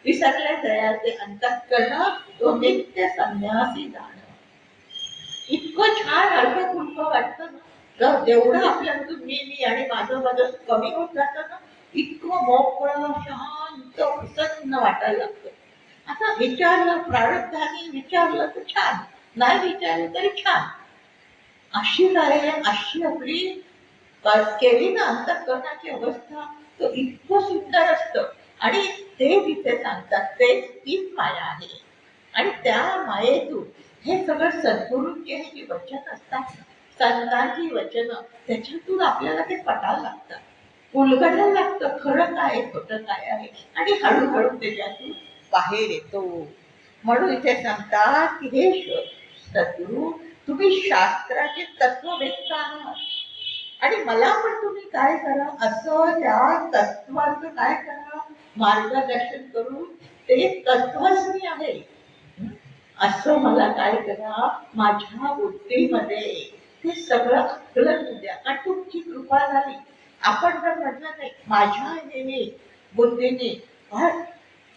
विसरले दयाचे अंतःकरण तो नित्य संन्यासी जाण. इतकं छान हलकं फुलकं वाटतं ना, तर जेवढं आपल्यामधून मी आणि माझं कमी होत जातं ना, इतकं मोकळं शांत प्रसन्न वाटायला लागतं. आता विचारलं प्रारब्धाने विचारलं तर छान, नाही विचारलं तरी छान. अशी काय अशी आपली केली ना अंतःकरणाची अवस्था, तो इतकं सुंदर असतं. आणि ते तिथे सांगतात तेच तीच माया आहे. आणि त्या मायेतून हे सगळं सद्गुरूंचे हे जी वचन असतात, संतांची वचन, त्याच्यातून आपल्याला ते पटायला लागतात, उलगडायला लागतं खरं काय खोटं काय आहे. आणि हळूहळू त्याच्यातून बाहेर येतो. म्हणून इथे सांगतात की हे सद्गुरू, तुम्ही शास्त्राचे तत्ववेत्ता आहात आणि मला पण तुम्ही काय करा, असं त्या तत्वाचं काय करा, मार्गदर्शन करून ते तत्वच मी आहे असं मला काय करा, माझ्या बुद्धीमध्ये ते सगळं आकलन होऊ द्या. कारण तुमची कृपा झाली. आपण जर म्हटलं नाही माझ्या ह्याने बुद्धीने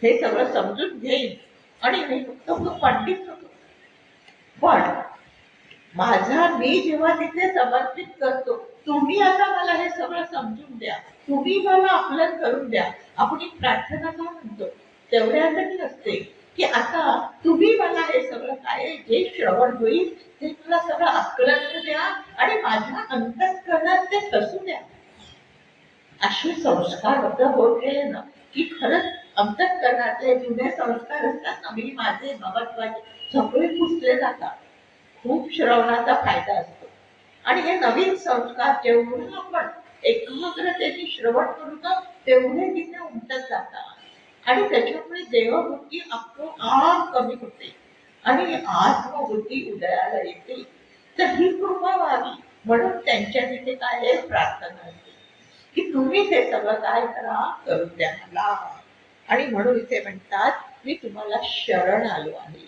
हे सगळं समजून घेईन आणि मी फक्त पंडित होतो, पण माझा मी जेव्हा तिथे समर्पित करतो, तुम्ही आता मला हे सगळं समजून द्या, तुम्ही मला आकलन करून द्या. आपण एक प्रार्थना का म्हणतो, तेवढ्यासाठी असते की आता तुम्ही मला हे सगळं काय जे श्रवण होईल ते मला सगळं आकलन द्या आणि माझ्या अंतःकरणात ते ठसू द्या. असे संस्कार होत गेले ना की खरंच अंतःकरणातले जुने संस्कार असतात ना, मी माझे महत्वाचे सगळे पुसले जातात. खूप श्रवणाचा फायदा असतो. आणि हे नवीन संस्कार जेवढे आपण एकाग्रतेने श्रवण करू ना, तेवढे तिथे उमटत जातात आणि त्याच्यामुळे देवबुद्धी आपोआप कमी होते आणि आत्मबुद्धी उदयाला येते. तर ही कृपा व्हावी म्हणून त्यांच्या तिथे काय आहे, प्रार्थना असते की तुम्ही हे सगळं काय करा, करून द्या मला. आणि म्हणून इथे म्हणतात मी तुम्हाला शरण आलो आहे.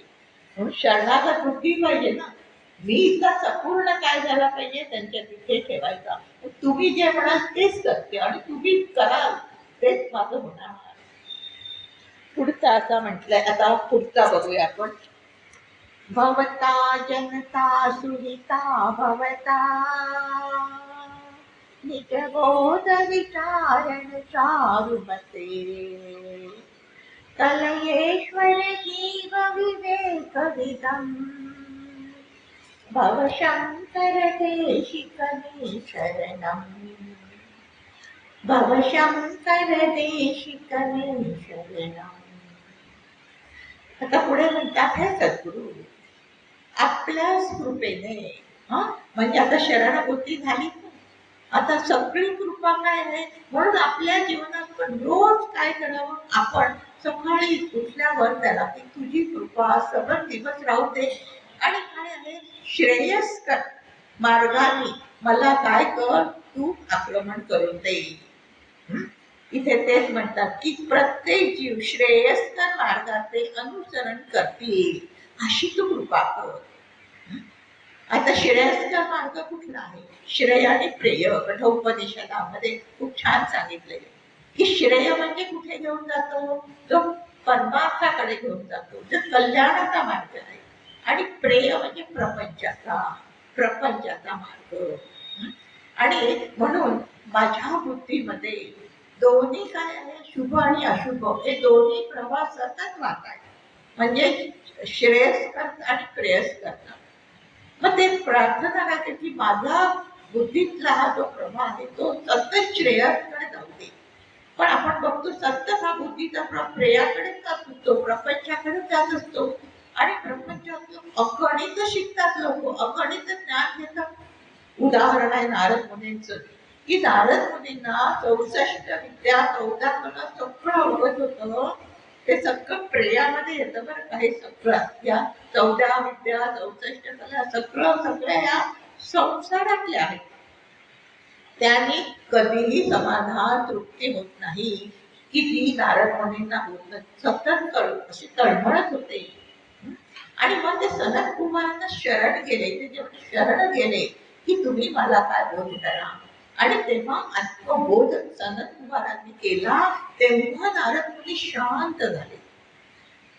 म्हणून शरणागत बुद्धी पाहिजे ना, मी इथला संपूर्ण काय झाला पाहिजे त्यांच्या तिथे ठेवायचा. तुम्ही जे म्हणाल तेच सत्य आणि तुम्ही कराल तेच माझं होणार. पुढचा असा म्हटलंय, आता पुढचा बघूया आपण. भवता जनता सुहिता भवता निजबोध विचारण चारुमते कलयेश्वर जीव विवेक विदम् भवशंकर देशिकमे शरणम् भवशंकर देशिकमे शरणम्. आता पुढे म्हणतात हे सद्गुरू आपल्याच कृपेने, म्हणजे आता शरणबुद्धी झाली, आता सगळी कृपा काय आहे. म्हणून आपल्या जीवनात पण रोज काय करावं, आपण सकाळी उठल्यावर त्याला की तुझी कृपा सगळं दिवस राहू दे आणि काय आहे श्रेयस्कर मार्गाने मला काय कर, तू आक्रमण करून दे. इथे तेच म्हणतात की प्रत्येक जीव श्रेयस्कर मार्गाचे अनुसरण करतील अशी तू कृपा कर. आता श्रेयस्कर मार्ग कुठला आहे, श्रेय आणि प्रेय कठोपनिषदामध्ये खूप छान सांगितले की श्रेय म्हणजे कुठे घेऊन जातो, जो परमार्थाकडे घेऊन जातो, जो कल्याणाचा मार्ग आहे. आणि प्रेय म्हणजे प्रपंचाचा मार्ग. आणि म्हणून माझ्या बुद्धीमध्ये दोन्ही काय आहे, शुभ आणि अशुभ हे दोन्ही प्रवाह सतत वाहत आहे. म्हणजे श्रेयस्कर आणि प्रेयस्कर. मग ते प्रार्थना करायची की माझा बुद्धीतला हा जो प्रवाह आहे तो सतत श्रेयाकडे जाऊ दे. पण आपण बघतो सतत हा बुद्धीचा प्रवाह प्रेयाकडे जात असतो, प्रपंचाकडे जात असतो. आणि प्रपंचात अगणित शिकतात लोक, अगणित ज्ञान घेतात. उदाहरण आहे नारद मुनींचं की नारद मुनींना 64 विद्या 14 कला सगळं अवगत होतं. ते सगळं प्रेयामध्ये येतं बरं काही, सगळं या 14 विद्या 64 कला सगळ्या या संसारातल्या आहेत. त्याने कधीही समाधान तृप्ती होत नाही की ती नारद मुनींना होत नाही, सतत अशी तळमळत होते. आणि मग ते सनत कुमारांना शरण गेले, ते जेव्हा शरण गेले की तुम्ही मला काय बोध करा, आणि तेव्हा आत्मबोध सनत कुमारांनी केला, तेव्हा नारद मुनी शांत झाले.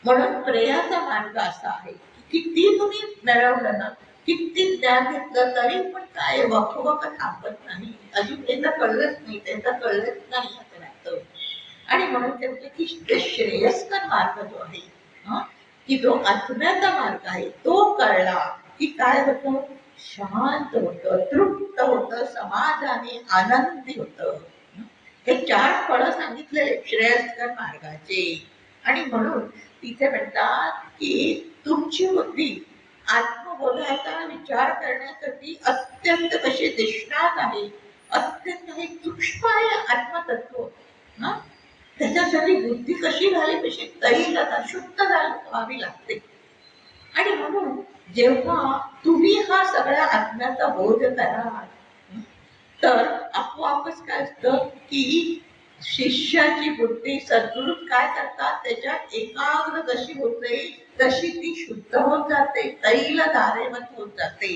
म्हणून प्रेयाचा मार्ग असा आहे की किती तुम्ही मिळवलं ना, किती ज्ञान घेतलं तरी पण काय वखवक थांबत नाही, अजून त्यांना कळलंच नाही, त्यांना कळलंच नाही असं वाटतं. आणि म्हणून ते म्हटलं की श्रेयस्कर मार्ग जो आहे हं? की जो आत्म्याचा मार्ग आहे तो कळला की काय होतं, शांत होतं, तृप्त होतं, समाधानी आनंदी होतं. हे 4 फळं सांगितलेले श्रेयस्कर मार्गाचे. आणि म्हणून तिथे म्हणतात की तुमची बुद्धी आत्मबोधाचा विचार करण्यासाठी अत्यंत कशी निष्णात आहे, अत्यंत हे सूक्ष्म आहे आत्मतत्व. त्याच्यासाठी बुद्धी कशी झाली, कशी तैलता शुद्ध व्हावी लागते. आणि म्हणून जेव्हा तुम्ही हा सगळ्या आत्म्याचा बोध कराल तर आपोआपच काय असतं की शिष्याची बुद्धी सद्गुरू काय करतात, त्याच्यात एकाग्र जशी होते तशी ती शुद्ध होत जाते, तैल धारेवत होत जाते.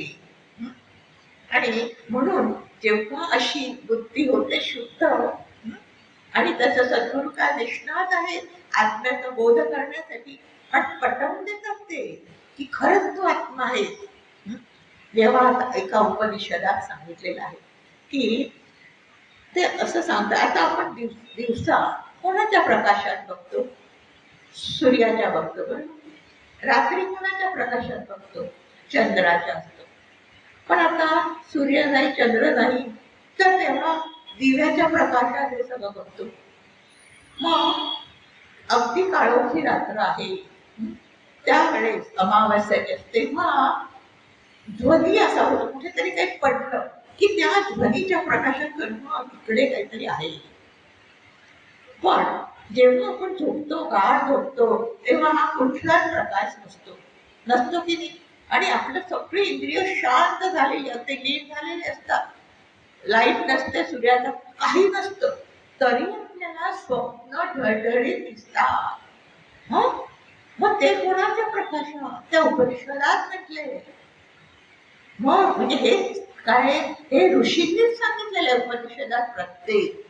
आणि म्हणून जेव्हा अशी बुद्धी होते शुद्ध आणि त्याचा सद्गुरू काय निष्णात आहेत आत्म्याचा बोध करण्यासाठी आणि पटवून देतात ते की खरंच तू आत्मा आहेस. जेव्हा एका उपनिषदात सांगितलेलं आहे की ते असं सांगतं, आता आपण दिवसा कोणाच्या प्रकाशात बघतो, सूर्याच्या बघतो बरोबर, रात्री कोणाच्या प्रकाशात बघतो, चंद्राच्या असतो. पण आता सूर्य नाही, चंद्र नाही, तर तेव्हा दिव्याच्या प्रकाशात हे सगळं बघतो. मग अगदी काळोखी रात्र आहे, त्यावेळेस अमावस्याचे तेव्हा ध्वनी असा होतो, कुठेतरी काही पडलं की त्या ध्वनीच्या प्रकाशात करणं इकडे काहीतरी आहे. पण जेव्हा आपण झोपतो, गाढ झोपतो, तेव्हा हा कुठलाच प्रकाश नसतो की नाही. आणि आपलं सगळे इंद्रिय शांत झालेली असते, लीन झालेली असतात, लाईट नसते, सूर्याचं काही नसतं, तरी आपल्याला स्वप्न ढळढळीत दिसतात. मग ते कोणाच्या प्रकाशात, त्या उपनिषदात म्हटले. मग म्हणजे हे काय, हे ऋषींनीच सांगितलेलं उपनिषदात प्रत्येक.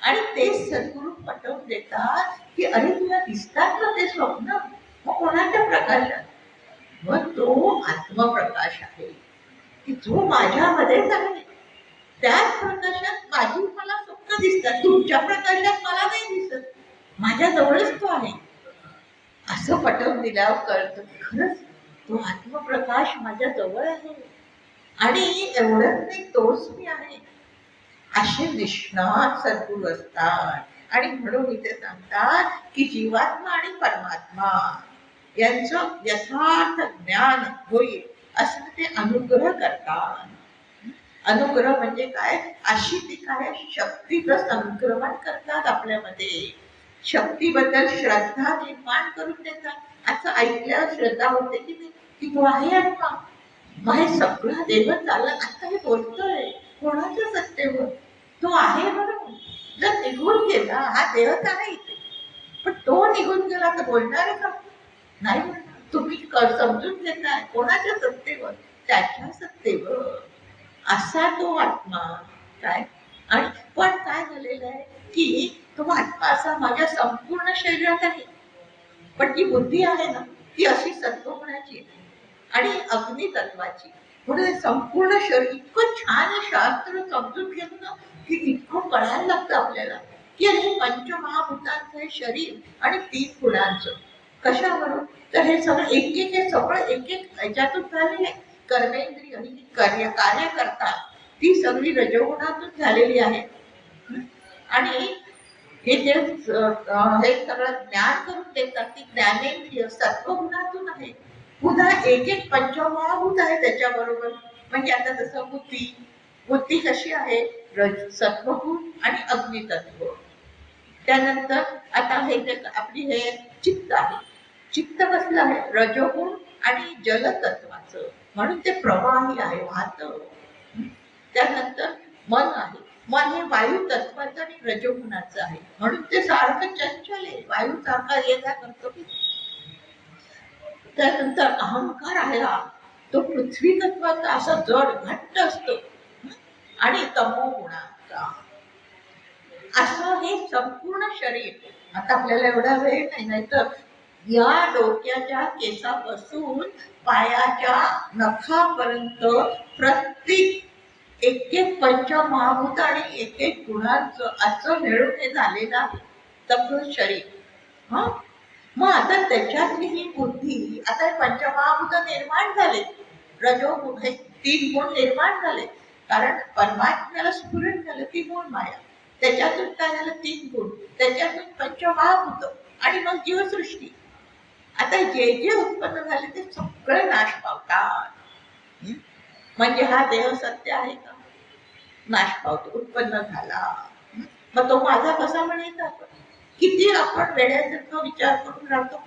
आणि ते सद्गुरू पटवून देतात की अरे तुला दिसतात ना ते स्वप्न, मग कोणाच्या प्रकाशात, मग तो आत्मप्रकाश आहे की जो माझ्यामध्येच आहे, त्याच प्रकाशात माझी मला स्वप्न दिसतात, तुमच्या प्रकाशात मला नाही दिसत, माझ्या जवळच तो आहे. असं पटवून दिल्यावर कळतं की खरंच तो आत्मप्रकाश माझ्या जवळ आहे आणि एवढंच नाही, तोच मी आहे. असे निष्णात सद्गुरू असतात. आणि म्हणून इथे सांगतात की जीवात्मा आणि परमात्मा यांचं यथार्थ ज्ञान होईल असं ते अनुग्रह करतात. अनुग्रह म्हणजे काय, अशी ती काय शक्तीचं संक्रमण करतात आपल्यामध्ये, शक्तीबद्दल श्रद्धा निर्माण करून देतात. असं ऐकल्यावर श्रद्धा होते की तो आहे आत्मा, हे सगळं देव चाललं, आता हे बोलतोय कोणाच्या सत्तेवर, तो आहे बरोबर. जर निघून गेला, हा देवच आहे इथे, पण तो निघून गेला तर बोलणार का, नाही बोलणार. तुम्ही समजून घेताय कोणाच्या सत्तेवर, त्याच्या सत्तेवर. असा तो आत्मा काय. आणि पण काय झालेलं आहे की तो आत्मा असा माझ्या संपूर्ण शरीरात आहे, पण ती बुद्धी आहे ना ती अशी सत्वगुणाची आणि अग्नितत्वाची. म्हणून संपूर्ण शरीर इतकं छान शास्त्र समजून घेऊन ना की इतकं कळायला लागतं आपल्याला की हे पंचमहाभूतांचं हे शरीर आणि 3 गुणांचं कशावरून, तर हे सगळं एक एक हे सगळं एक एक ह्याच्यातून झालेले. कर्मेंद्रिय ही कार्य करतात ती सगळी रजोगुणातून झालेली आहे. आणि हे जे हे सगळं ज्ञान करून देतात ती ज्ञानेंद्रिय सत्वगुणातून आहे. पुन्हा एक एक पंचमहाभूत आहे त्याच्याबरोबर. म्हणजे आता जसं बुद्धी कशी आहे, सत्वगुण आणि अग्नितत्व. त्यानंतर आता हे आपली हे चित्त आहे, चित्त कसलं आहे, रजोगुण आणि जलतत्वाचं, म्हणून ते प्रवाही आहे, वाहत. त्यानंतर मन आहे, मन हे वायू तत्वाचं आणि रजोगुणाचं आहे, म्हणून ते सारखं चंचल आहे, वायू सारखा ये जा करतो. त्यानंतर अहंकार आहे, तो पृथ्वी तत्वाचा असा जड घट्ट असतो आणि तमो गुणाचा. असं हे संपूर्ण शरीर. आता आपल्याला एवढा वेळ नाही, तर या डोक्याच्या केसापासून पायाच्या नखापर्यंत प्रत्येक एक एक पंचमहाभूत आणि एक एक गुणांचं असं मिळून हे झालेलं आहे सगळं शरीर. मग आता त्याच्यातली ही बुद्धी, आता पंचमहाभूत निर्माण झाले, रजोगुण हे 3 गुण निर्माण झाले, कारण परमात्म्याला स्फुरण झालं ती मूळ माया, त्याच्यातून काय झालं 3 गुण, त्याच्यातून पंचमहाभूत आणि मग जीवसृष्टी. आता जे जे उत्पन्न झाले ते सगळे नाश पावतात. म्हणजे हा देह सत्य आहे का? नाश पावतो, उत्पन्न झाला. मग तो माझा कसा म्हणायचा? आपण किती आपण वेड्यासारखा विचार करून राहतो.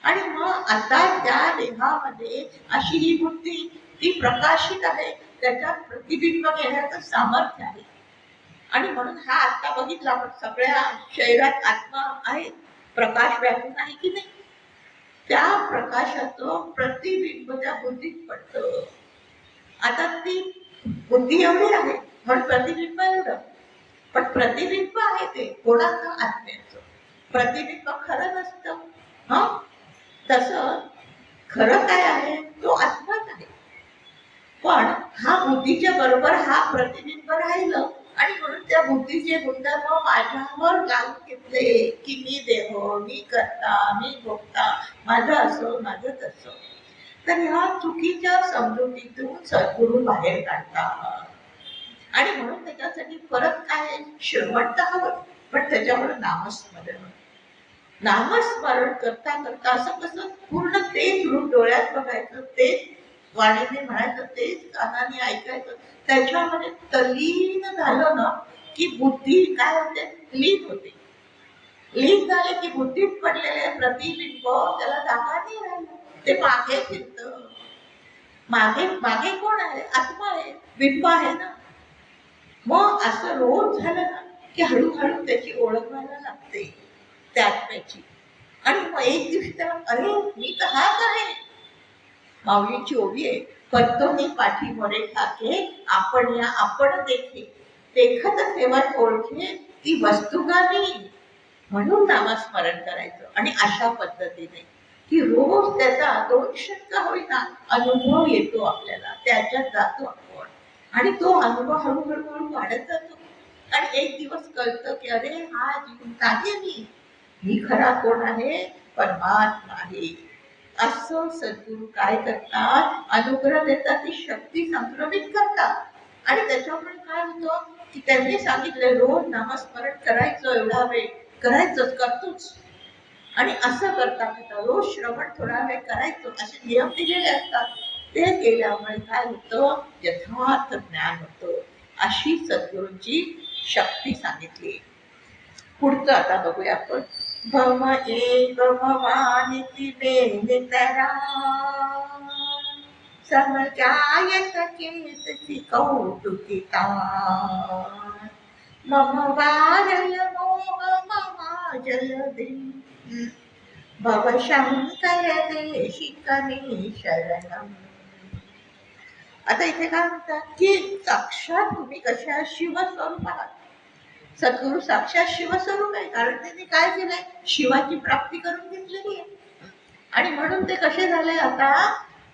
आणि मग आता त्या देहामध्ये अशी ही बुद्धी ती प्रकाशित आहे, त्याच्यात प्रतिबिंब घेण्याचं सामर्थ्य आहे. आणि म्हणून हा आता बघितला आपण सगळ्या शरीरात आत्मा आहे, प्रकाश व्यापून आहे की नाही, त्या प्रकाशाचं प्रतिबिंब त्या बुद्धीत पडतं. आता ती बुद्धी एवढी आहे म्हणून प्रतिबिंब एवढं, पण प्रतिबिंब आहे ते कोणाचं? आत्म्याचं. प्रतिबिंब खरं नसतं. हा, तसं खरं काय आहे? तो आत्माच आहे. पण हा बुद्धीच्या बरोबर हा प्रतिबिंब राहिलं आणि म्हणून त्या बुद्धीचे गुणधर्म माझ्यावर लागू घेतले की मी देह, मी करता, मी भोगता, माझं असं माझं तसं. तर ह्या चुकीच्या समजुतीतून सद्गुरू बाहेर काढतात. आणि म्हणून त्याच्यासाठी परत काय? श्रवण तर हवं, पण त्याच्यावर नामस्मरण. नामस्मरण करता करता असं कसं पूर्ण तेच रूप डोळ्यात बघायचं, तेच वाणीने म्हणायचं, तेच कानाने ऐकायचं, त्याच्यामध्ये तल्लीन झालं ना की बुद्धी काय होते? लीन होते. लीन झाले की बुद्धीत पडलेले प्रतिबिंब त्याला जागा नाही राहिलं, ते मागे फिरतं. मागे मागे कोण आहे? आत्मा आहे, बिंब आहे ना. मग असं रोज झालं ना की हळूहळू त्याची ओळख व्हायला लागते त्या आत्म्याची. आणि मग एक दिवशी त्याला, अरे मी तर हाच आहे. माऊलींची ओवी आहे, करतो मी पाठी मोरे ठाके, आपण या आपण देखे, देखत ठेवत ओळखे ती वस्तुगामी. म्हणून नामस्मरण करायचं आणि अशा पद्धतीने की रोज त्याचा 2 शंका होईना अनुभव येतो आपल्याला, त्याच्यात जातो आपण आणि तो अनुभव हळूहळू वाढत जातो. आणि एक दिवस कळतं की अरे हा जीव नाही, मी खरा कोण आहे? परमात्मा आहे. असं सद्गुरू काय करतात? अनुग्रह देतात, ती शक्ती संक्रमित करतात. आणि त्याच्यामुळे काय होतं की त्यांनी सांगितलं रोज नामस्मरण करायचं, एवढा वेळ करायचंच, करतोच. आणि असं करतात रोज श्रवण थोडा वेळ करायचं, असे नियम दिलेले असतात. ते केल्यामुळे काय होतं? यथार्थ ज्ञान होतं. अशी सद्गुरूंची शक्ती सांगितली. पुढचं आता बघूया आपण. भव एक भवानिती बेनितरा, समजायत चेतसी कौतुकिता, मम वारय मोह ममा जलदिन, भव शंकर देशिकनी शरणम. आता इथे काय म्हणतात की साक्षात तुम्ही कशा शिवस्वरूप आहात. सद्गुरू साक्षात शिवस्वरूप आहे, कारण त्यांनी काय केलंय? शिवाची प्राप्ती करून घेतलेली आहे. आणि म्हणून ते कसे झाले? आता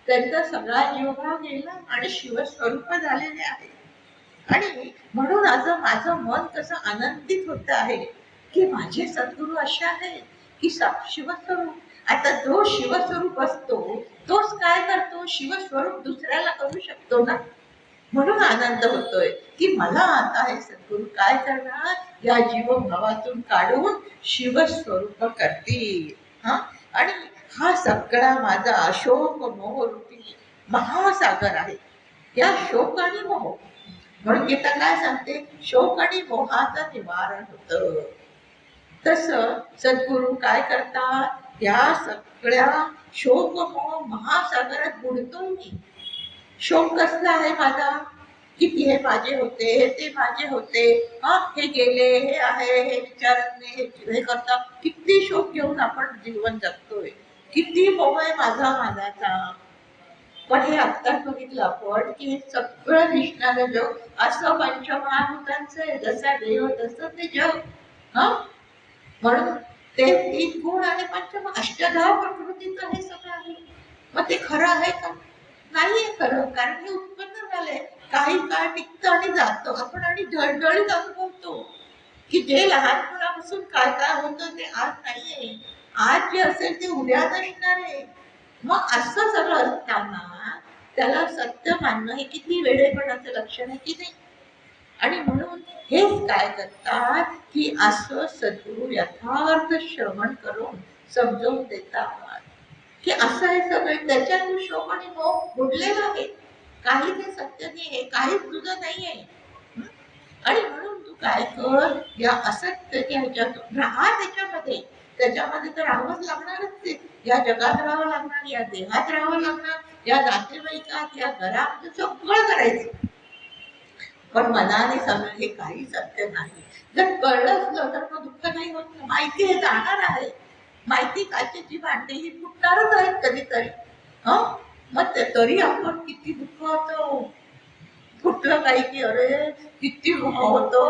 त्यांचा सगळा जीवभाव गेला आणि शिवस्वरूप झालेले आहे. आणि म्हणून आज माझं मन कसं आनंदित होत आहे की माझे सद्गुरू असे आहेत की शिवस्वरूप. आता जो शिवस्वरूप असतो तोच काय करतो? शिवस्वरूप दुसऱ्याला करू शकतो ना. म्हणून आनंद होतोय की मला आता हे सद्गुरू काय करणार? या जीवभावातून काढून शिवस्वरूप करतील. आणि हा सगळा माझा अशोक मोह रूपी महासागर आहे. या शोक आणि मोह, म्हणून गीता काय सांगते? शोक आणि मोहाचं निवारण होतं. तसं सद्गुरू काय करतात? या सगळ्या शोक मोह महासागरात बुडतो मी. शोक कसला आहे माझा? किती हे माझे होते, ते माझे होते, हे गेले, हे आहे, हे विचारत नाही, हे करता. किती शोक घेऊन आपण जीवन जगतोय, किती मोह आहे माझा माझाचा. पण हे आत्ताच बघितलं आपण की सगळं दिसणारं जग असं पंचमहाभूतांचं आहे. जसा देव तसं ते जग. म्हणून ते 3 गुण आणि अष्टधा प्रकृतीचं हे सगळं आहे. मग ते खरं आहे का? नाहीये खरं, कारण हे उत्पन्न झालंय. काही काळ टिकतं आणि जातं. आपण आणि ढळढळीत अनुभवतो की जे लहानपणापासून काय काय होतं ते आज नाहीये. आज जे असेल ते उद्या नसणार आहे. मग असं सगळं असताना त्याला सत्य मानणं हे किती वेडेपणाचं लक्षण आहे की नाही. आणि म्हणून हेच काय करतात की असं सद्गुरू यथार्थ श्रवण करून समजवून देतात की असं हे सगळं त्याच्यात शोक आणि मोह बुडलेला आहे. काही ते सत्य नाही आहे, काहीच तुझं नाही आहे. आणि म्हणून तू काय कर, या असत्याच्या ह्याच्यातून राहा त्याच्यामध्ये. त्याच्यामध्ये तर राहावंच लागणारच ते. या जगात राहावं लागणार, या देहात राहावं लागणार, या नातेवाईकात, या घरात सगळं करायचं. पण मनाने समज हे काही सत्य नाही. जर कळलं असलं तर मग दुःख नाही होत. माहिती हे जाणार आहे. माहिती काचेची भांडी ही फुटणारच आहेत कधीतरी. मग तरी आपण किती दुःख होतं. फुटलं काही की अरे किती होतो,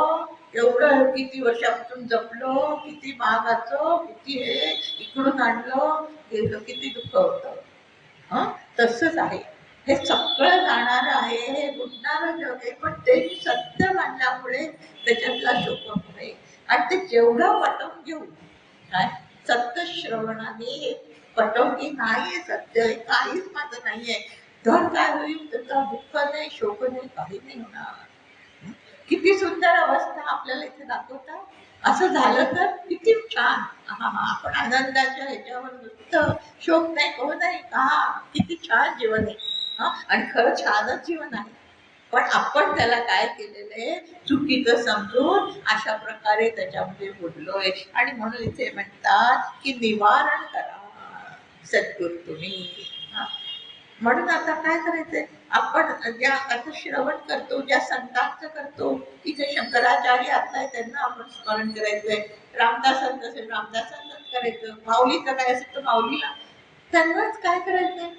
एवढं किती वर्षापासून जपलो, किती महागाचं, किती हे इकडून आणलं, किती दुःख होतं. तसंच आहे. हे सगळं जाणार आहे, हे बुडणारं जग आहे, पण ते सत्य मानल्यामुळे त्याच्यातला शोकमुळे आणि ते जेवढं पटवून घेऊ काय सत्य श्रवणाने पटवून की नाहीये सत्य आहे, काहीच माझं नाहीये, तर काय होईल, त्याचा दुःख नाही, शोक नाही, काही नाही होणार. किती सुंदर अवस्था आपल्याला इथे दाखवतात. असं झालं तर किती छान. आपण आनंदाच्या ह्याच्यावर नुसतं शोक नाही, हो नाही का, किती छान जीवन आहे. आणि खरं छानच जीवन आहे. पण आपण त्याला काय केलेलं आहे, चुकीचं समजून अशा प्रकारे त्याच्यामध्ये बुडलोय. आणि म्हणून इथे म्हणतात की निवारण करा सद्गुरू तुम्ही. म्हणून आता काय करायचंय, आपण ज्या आता श्रवण करतो, ज्या संतांचं करतो, इथे शंकराचार्य आता त्यांना आपण स्मरण करायचंय. रामदासांचं असेल रामदासांचंच करायचं, माऊलीचं काय असेल तर माऊलीला, त्यांनाच काय करायचंय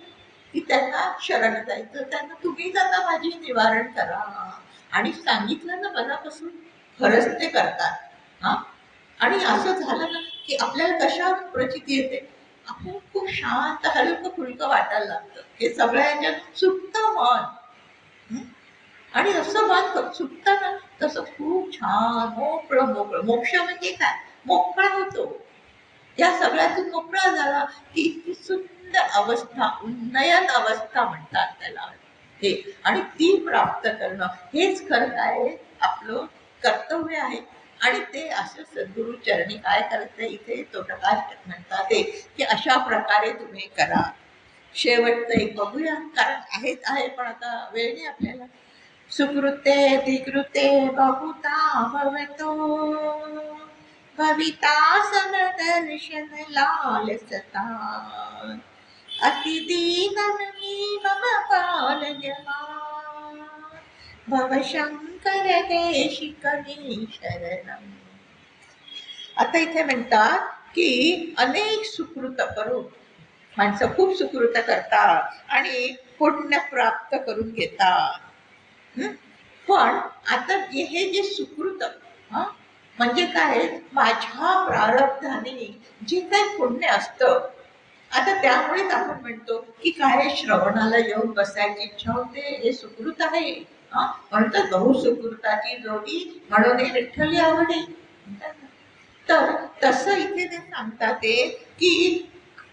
की त्यांना शरण जायचं. त्यांना तुम्हीच आता माझी निवारण करा. आणि सांगितलं ना मनापासून, खरंच ते करतात. आणि असं झालं ना की आपल्याला कशावर प्रचिती येते, आपण खूप शांत हलकं फुलकं वाटायला लागतं. हे सगळ्या ह्याच्यात सुटतं मन. आणि असं मन सुटतं ना तसं खूप छान मोकळं मोकळं. मोक्ष म्हणजे काय, मोकळा होतो. या सगळ्यातून मोकळा झाला की इतकी सुंदर अवस्था, उन्नयन अवस्था म्हणतात त्याला हे. आणि ती प्राप्त करणं हेच खरं काय आपलं कर्तव्य आहे. आणि ते असं सद्गुरु चरणी काय करते इथे तोटकाष्टक म्हणतात ते की अशा प्रकारे तुम्ही करा. शेवटचं एक बघूया, कारण आहेच आहे पण आता वेळ नाही आपल्याला. सुकृते विकृते बहुता भवतो, भविता समदर्शन लालसता, अति दीनन मी मम पालयमा, भव शंकर देशिकनी शरणम. आता इथे म्हणतात की अनेक सुकृत करून माणसं खूप सुकृत करतात आणि पुण्य प्राप्त करून घेतात. पण आता हे जे सुकृत म्हणजे काय, माझ्या प्रारब्धाने जे काही पुण्य असतं, आता त्यामुळेच आपण म्हणतो की काय श्रवणाला येऊन बसायची इच्छा होते, हे सुकृत आहे. म्हणतात बहु सुकृताची जोडी म्हणून विठ्ठली आवडी. तर तसं इथे ते सांगतात की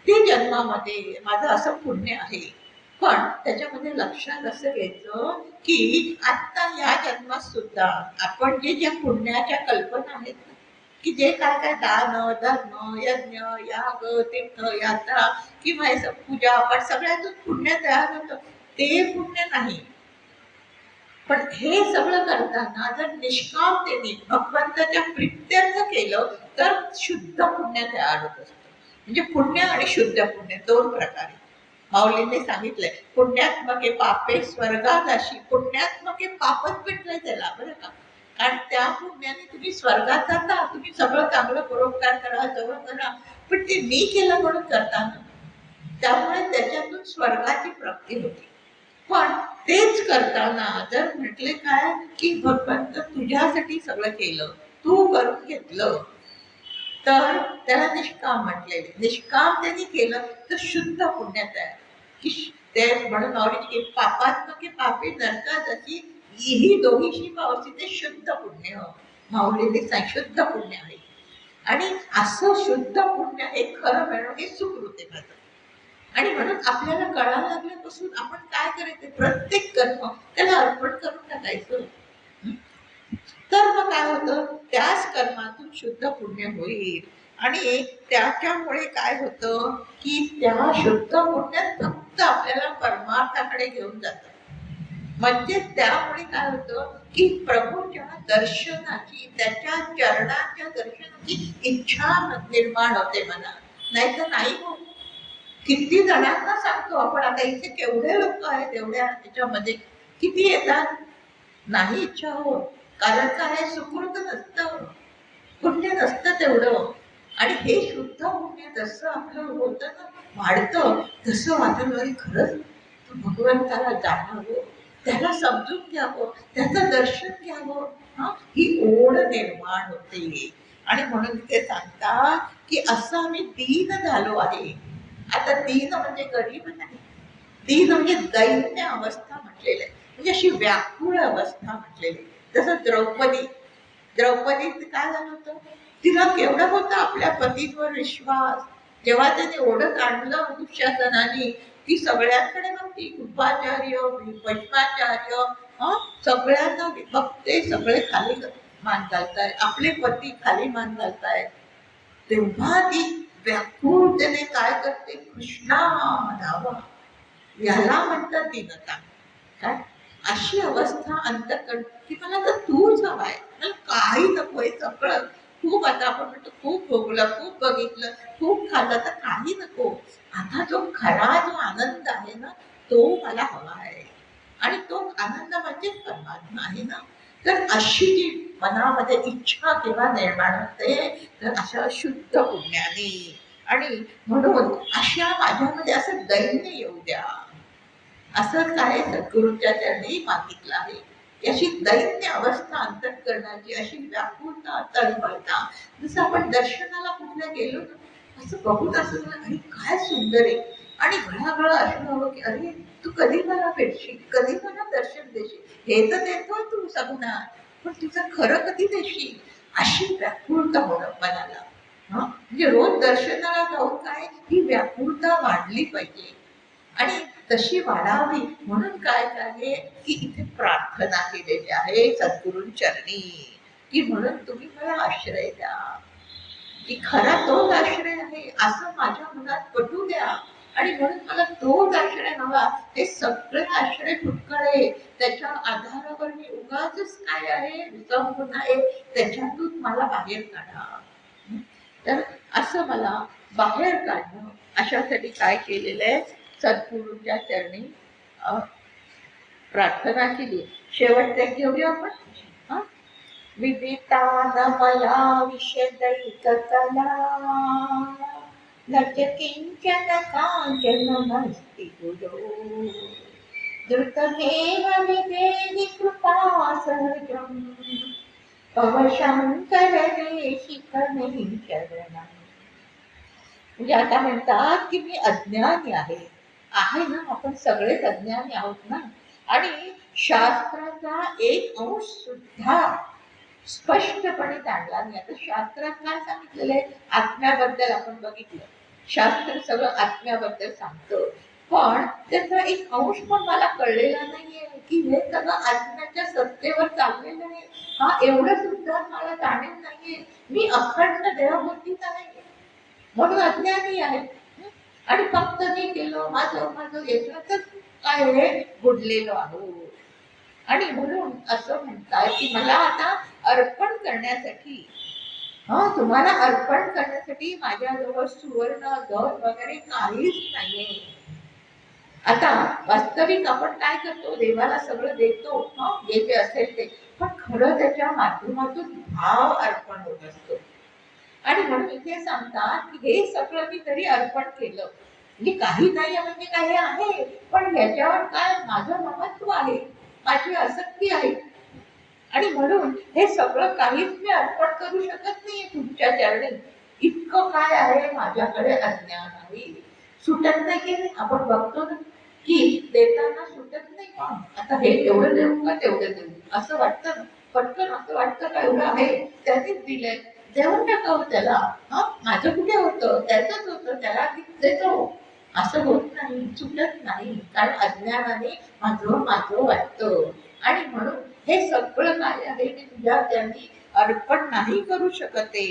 ते जन्मामध्ये माझं असं पुण्य आहे, पण त्याच्यामध्ये लक्षात असं घ्यायचं की आता या जन्मात सुद्धा आपण जे ज्या पुण्याच्या कल्पना आहेत ना, की जे काय काय दान धर्म यज्ञ याग तीर्थ यात्रा किंवा हे पूजा पाठ सगळ्यातून पुण्य तयार होतं, ते पुण्य नाही. पण हे सगळं करताना जर निष्कामतेने भगवंताच्या प्रित्यर्थ केलं तर शुद्ध पुण्य तयार होत असतं. म्हणजे पुण्य आणि शुद्ध पुण्य दोन प्रकारे माऊलींनी सांगितलंय. पुण्यात्मके पापे स्वर्गादाशी, पुण्यात्मके पापच भेटलंय त्याला बरं का. कारण त्या पुण्याने तुम्ही स्वर्गात जाता, तुम्ही सगळं चांगलं परोपकार करा, सगळं करा, पण ते मी केलं म्हणून करता ना, त्यामुळे त्याच्यातून स्वर्गाची प्राप्ती होती. पण तेच करताना जर म्हटले काय की भगवंत तुझ्यासाठी सगळं केलं, तू करून घेतलं, तर त्याला निष्काम म्हटलेले. निष्काम त्यांनी केलं तर शुद्ध पुण्य तयार की ते म्हणून माऊली पापात्मके पापी नरकात अशी ही दोहीशी पावसी ते शुद्ध पुण्य. माऊलीने शुद्ध पुण्य आहे. आणि असं शुद्ध पुण्य हे खरं मिळणं हे सुकृत आहे माझं. आणि म्हणून आपल्याला कळायला लागल्यापासून आपण काय करायचं, प्रत्येक कर्म त्याला अर्पण करून टाकायचं. तर मग काय होतं, त्याच कर्मातून शुद्ध पुण्य होईल. आणि त्याच्यामुळे काय होतं की त्या शुद्ध पुण्यात फक्त आपल्याला परमार्थाकडे घेऊन जातात. म्हणजे त्यामुळे काय होतं की प्रभूच्या दर्शनाची, त्याच्या चरणाच्या दर्शनाची इच्छा निर्माण होते मनात. नाही तर नाही होत. किती जणांना सांगतो आपण, आता इथे केवढे लोक आहेत, एवढ्या ह्याच्यामध्ये किती येतात, नाही इच्छा होत. कारण काय, सुकृत नसतं, पुण्य नसतं तेवढं. आणि हे शुद्ध पुण्य जसं आपलं होतं ना, वाढतं, तसं वाटलं खरंच भगवंताला जाणावं, त्याला समजून घ्यावं, त्याचं दर्शन घ्यावं, ही ओढ निर्माण होते. आणि म्हणून ते सांगतात की असं आम्ही दीन झालो आहे. आता दीन म्हणजे गरीब नाही, दीन म्हणजे दैन्य अवस्था म्हटलेलं आहे, म्हणजे अशी व्याकुळ अवस्था म्हटलेली. जसं द्रौपदीत काय झालं होतं, तिला केवढं होतं आपल्या पतीवर विश्वास. जेव्हा त्याने ओढत आणलं दुःशासनाने, ती सगळ्यांकडे नव्हती, कृपाचार्य, भस्माचार्य, सगळ्यांना बघते, सगळे खाली मान घालताय, आपले पती खाली मान घालताय. तेव्हा ती व्याकुळतेने काय करते, कृष्णा धावा, याला म्हणतात दीनता. काय अशी अवस्था अंतकरण की मला तर तूच हवाय, मला काही नकोय, सगळं खूप, आता आपण म्हणतो खूप भोगलं, खूप बघितलं, खूप खाल्लं, तर काही नको. आता जो खरा जो आनंद आहे ना, तो मला हवा आहे. आणि तो आनंद म्हणजे परमात्मा आहे ना. तर अशी जी मनामध्ये इच्छा केव्हा निर्माण होते, तर अशा शुद्ध पुण्याने. आणि म्हणून अशा माझ्यामध्ये असं दैन्य येऊ द्या, असं काय सद्गुरूंच्या चरणी मागितलं आहे. अशी दैन्य अवस्था अंतःकरणाची, अशी व्याकुळता, तळमळता. जसं आपण दर्शनाला कुठल्या गेलो ना, असं बघून असं अरे काय सुंदर आहे, आणि घळाघळा असं हवं की अरे तू कधी मला भेटशील, कधी मला दर्शन देशील. हे तर देतोय तू सगुणा, पण तुझं खरं कधी देशील, अशी व्याकुळता होणं मनाला. म्हणजे रोज दर्शनाला जाऊन काय ही व्याकुळता वाढली पाहिजे. आणि तशी वाढावी म्हणून काय आहे की इथे प्रार्थना केलेली आहे सद्गुरूंचरणी, की म्हणून तुम्ही मला आश्रय द्या, की खरा तोच आश्रय आहे असं माझ्या मनात पटू द्या. आणि म्हणून मला तोच आश्रय हवा. हे सगळे आश्रय फुटकळे, त्याच्या आधारावर मी उगाच काय आहे विसंबून आहे, त्याच्यातून मला बाहेर काढा. तर असं मला बाहेर काढणं, अशासाठी काय केलेलं आहे, सद्गुरूंच्या चरणी प्रार्थना केली. शेवटच्या घेऊया आपण. विदितान मला विषदैक कला, न च किंचन कांचनमस्ति गुरो, धृतमेव विदेहि कृपा सहजम्, तव शंकर देशिकमे शरणम्. म्हणजे आता म्हणतात की मी अज्ञानी आहे ना, आपण सगळेच अज्ञानी आहोत ना. आणि शास्त्राचा एक अंश सुद्धा स्पष्टपणे जाणला नाही. आता शास्त्रात काय सांगितलेलं आहे, आत्म्याबद्दल आपण बघितलं, शास्त्र सगळं आत्म्याबद्दल सांगतं, पण त्याचा एक अंश पण मला कळलेला नाहीये की हे सगळं आत्म्याच्या सत्तेवर चाललेलं आहे. एवढं सुद्धा मला जाणीव नाहीये. मी अखंड देहबुद्धीचा नाहीये, म्हणून अज्ञानी आहे. आणि फक्त मी केलं माझं माझं याच्यातच काय बुडलेलो आहोत. आणि म्हणून असं म्हणतात की मला आता अर्पण करण्यासाठी, तुम्हाला अर्पण करण्यासाठी माझ्याजवळ सुवर्ण धन वगैरे काहीच नाहीये. आता वास्तविक आपण काय करतो, देवाला सगळं देतो, जे जे असेल ते, पण खरं त्याच्या माध्यमातून भाव अर्पण होत असतो. आणि म्हणून इथे सांगतात की हे सगळं मी तरी अर्पण केलं, म्हणजे काही नाही म्हणजे काही आहे, पण ह्याच्यावर काय माझं महत्व आहे, माझी आसक्ती आहे. आणि म्हणून हे सगळं काहीच मी अर्पण करू शकत नाही तुमच्या चरणी. इतकं काय आहे माझ्याकडे अज्ञान आहे, सुटत नाही. की आपण बघतो ना की देताना सुटत नाही, आता हे एवढं देऊ का तेवढं देऊ, असं वाटतं ना, पटकन असं वाटतं का एवढं आहे त्यानेच दिलंय, देऊन टाकावं त्याला. माझं कुठे होतं, त्याचंच होतं, त्याला देतो. असं होत नाही, चुकत नाही. कारण अज्ञानाने माझं माझं वाटतं. आणि म्हणून हे सगळं काय आहे मी तुझ्या त्यांनी अर्पण नाही करू शकते.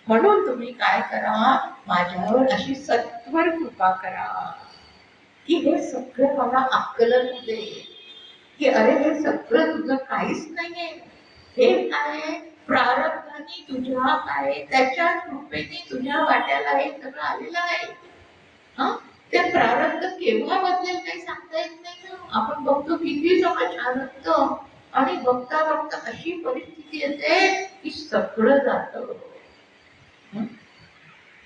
म्हणून तुम्ही काय करा, माझ्यावर अशी सत्वर कृपा करा की हे सगळं मला आकलन दे, की अरे हे सगळं तुझं काहीच नाहीये. हे काय प्रारब्धाने तुझ्या काय त्याच्या कृपेने तुझ्या वाट्याला हे सगळं आलेलं आहे. ते प्रारब्ध केव्हा बदलेल काही सांगता येत नाही ना. आपण बघतो किती सगळं छान असतं आणि बघता बघता अशी परिस्थिती येते की सगळं जातं.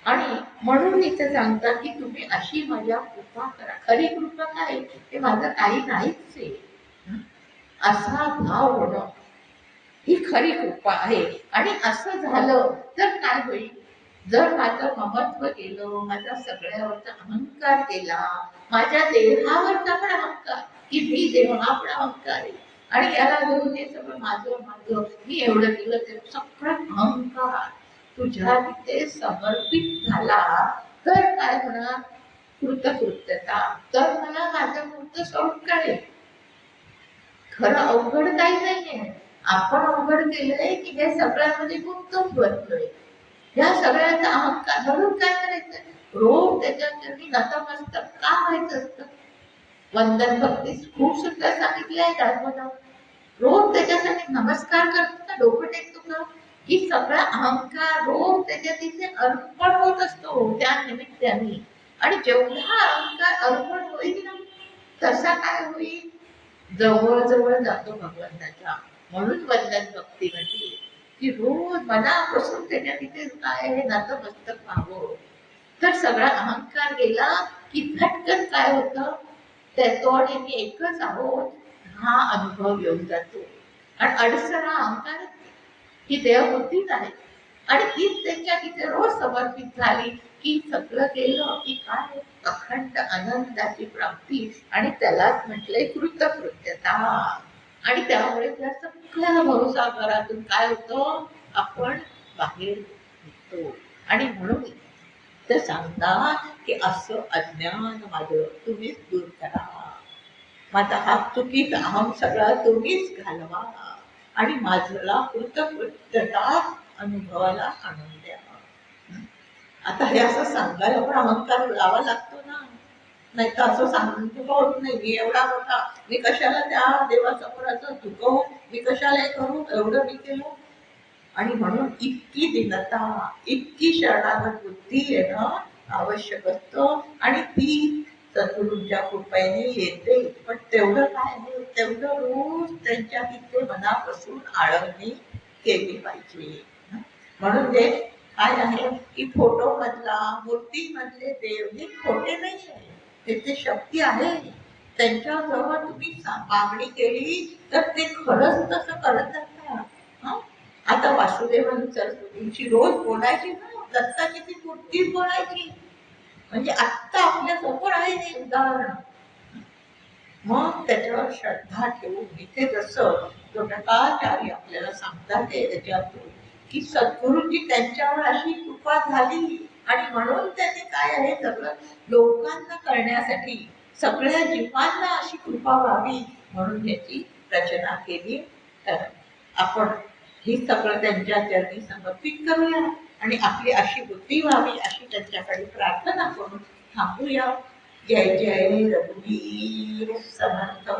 आणि म्हणून इथे सांगतात की तुम्ही अशी माझ्या कृपा करा. खरी कृपा काय, ते माझं काही नाहीच आहे असा भाव होणं ही खरी कृपा आहे. आणि असं झालं तर काय होईल, जर माझं महत्व गेलं, माझा सगळ्यावरचा अहंकार गेला, माझ्या देहावरचा पण अहंकार की मी देह हा पण अहंकार आहे आणि याला धरून हे सगळं माझं माझं, मी एवढं केलं ते सगळं अहंकार तुझ्या तिथे समर्पित झाला तर काय होणार, कृतकृत्यता. तर मला माझं मूर्त स्वरूप कळेल. खरं अवघड काही नाहीये. आपण अवघड केलंय की हे सगळ्यामध्ये गुंतून बसलोय. या सगळ्याचा अहंकार. म्हणून काय करायचं, रोज त्याच्या चरणी नतमस्तक का व्हायचं असतं. वंदन भक्ती खूप सुद्धा सांगितले आहे दासबोधात. रोज त्याच्यासाठी नमस्कार करतो का, डोकं टेकतो का, की सगळा अहंकार रोज त्याच्या तिथे अर्पण होत असतो त्या निमित्ताने. आणि जेवढा अहंकार अर्पण होईल ना तसा काय होईल, जवळ जवळ जातो भगवंताच्या. म्हणून वंदन भक्ती म्हणजे की रोज मनापासून त्याच्या तिथे काय आहे नतमस्तक व्हावं. तर सगळा अहंकार गेला की झटकन काय होतं, तो आणि मी एकच आहोत हा अनुभव येऊन जातो. आणि अडचण हा अहंकारच ही देहबुद्धीच आहे. आणि तीच त्यांच्या तिथे रोज समर्पित झाली की सगळं केलं की काय अखंड आनंदाची प्राप्ती. आणि त्यालाच म्हटलंय कृतकृत्यता. आणि त्यामुळे त्या सगळ्या भवसागरातून काय होतं, आपण बाहेर निघतो. आणि म्हणून ते सांगतात की असं अज्ञान माझं तुम्हीच दूर करा, माझा हा चुकीत अहम सगळा तुम्हीच घालवा आणि माझला कृतकृत्यता अनुभवाला आणून द्या. आता हे असं सांगायला पण अहंकार लावा लागतो ना, नाही तर असं सांगून होत नाही. मी एवढा मोठा, मी कशाला त्या देवासमोराचं चुकवू, मी कशाला हे करू, एवढं मी केलं. आणि म्हणून इतकी दीनता, इतकी शरणागत बुद्धी येणं आवश्यक असतं. आणि ती सद्गुरूंच्या कृपेने येते. पण तेवढं काय आहे, तेवढं रोज त्यांच्या तिथे मनापासून आळवणी केली पाहिजे. म्हणून ते काय आहे की फोटो मधला मूर्ती मधले देव हे खोटे नाही आहे, त्याची शक्ती आहे. त्यांच्याजवळ तुम्ही मागणी केली तर ते खरंच तसं करत असतात. आता वासुदेवन सरस्वतींची रोज बोलायची ना, दत्ताची ती मूर्ती बोलायची. म्हणजे आत्ता आपल्या समोर आहे हे उदाहरण. मग त्याच्यावर श्रद्धा ठेवून इथे जसं जोटकाचार्य आपल्याला सांगतात त्याच्यातून की सद्गुरूंची त्यांच्यावर अशी कृपा झाली आणि म्हणून त्यांनी काय आहे सगळं लोकांना करण्यासाठी सगळ्या जीवांना अशी कृपा व्हावी म्हणून याची रचना केली. तर आपण ही सगळं त्यांच्या चरणी समर्पित करूया आणि आपली अशी बुद्धी व्हावी अशी त्यांच्याकडे प्रार्थना करून थांबूया. जय जय रघुवीर समर्थ.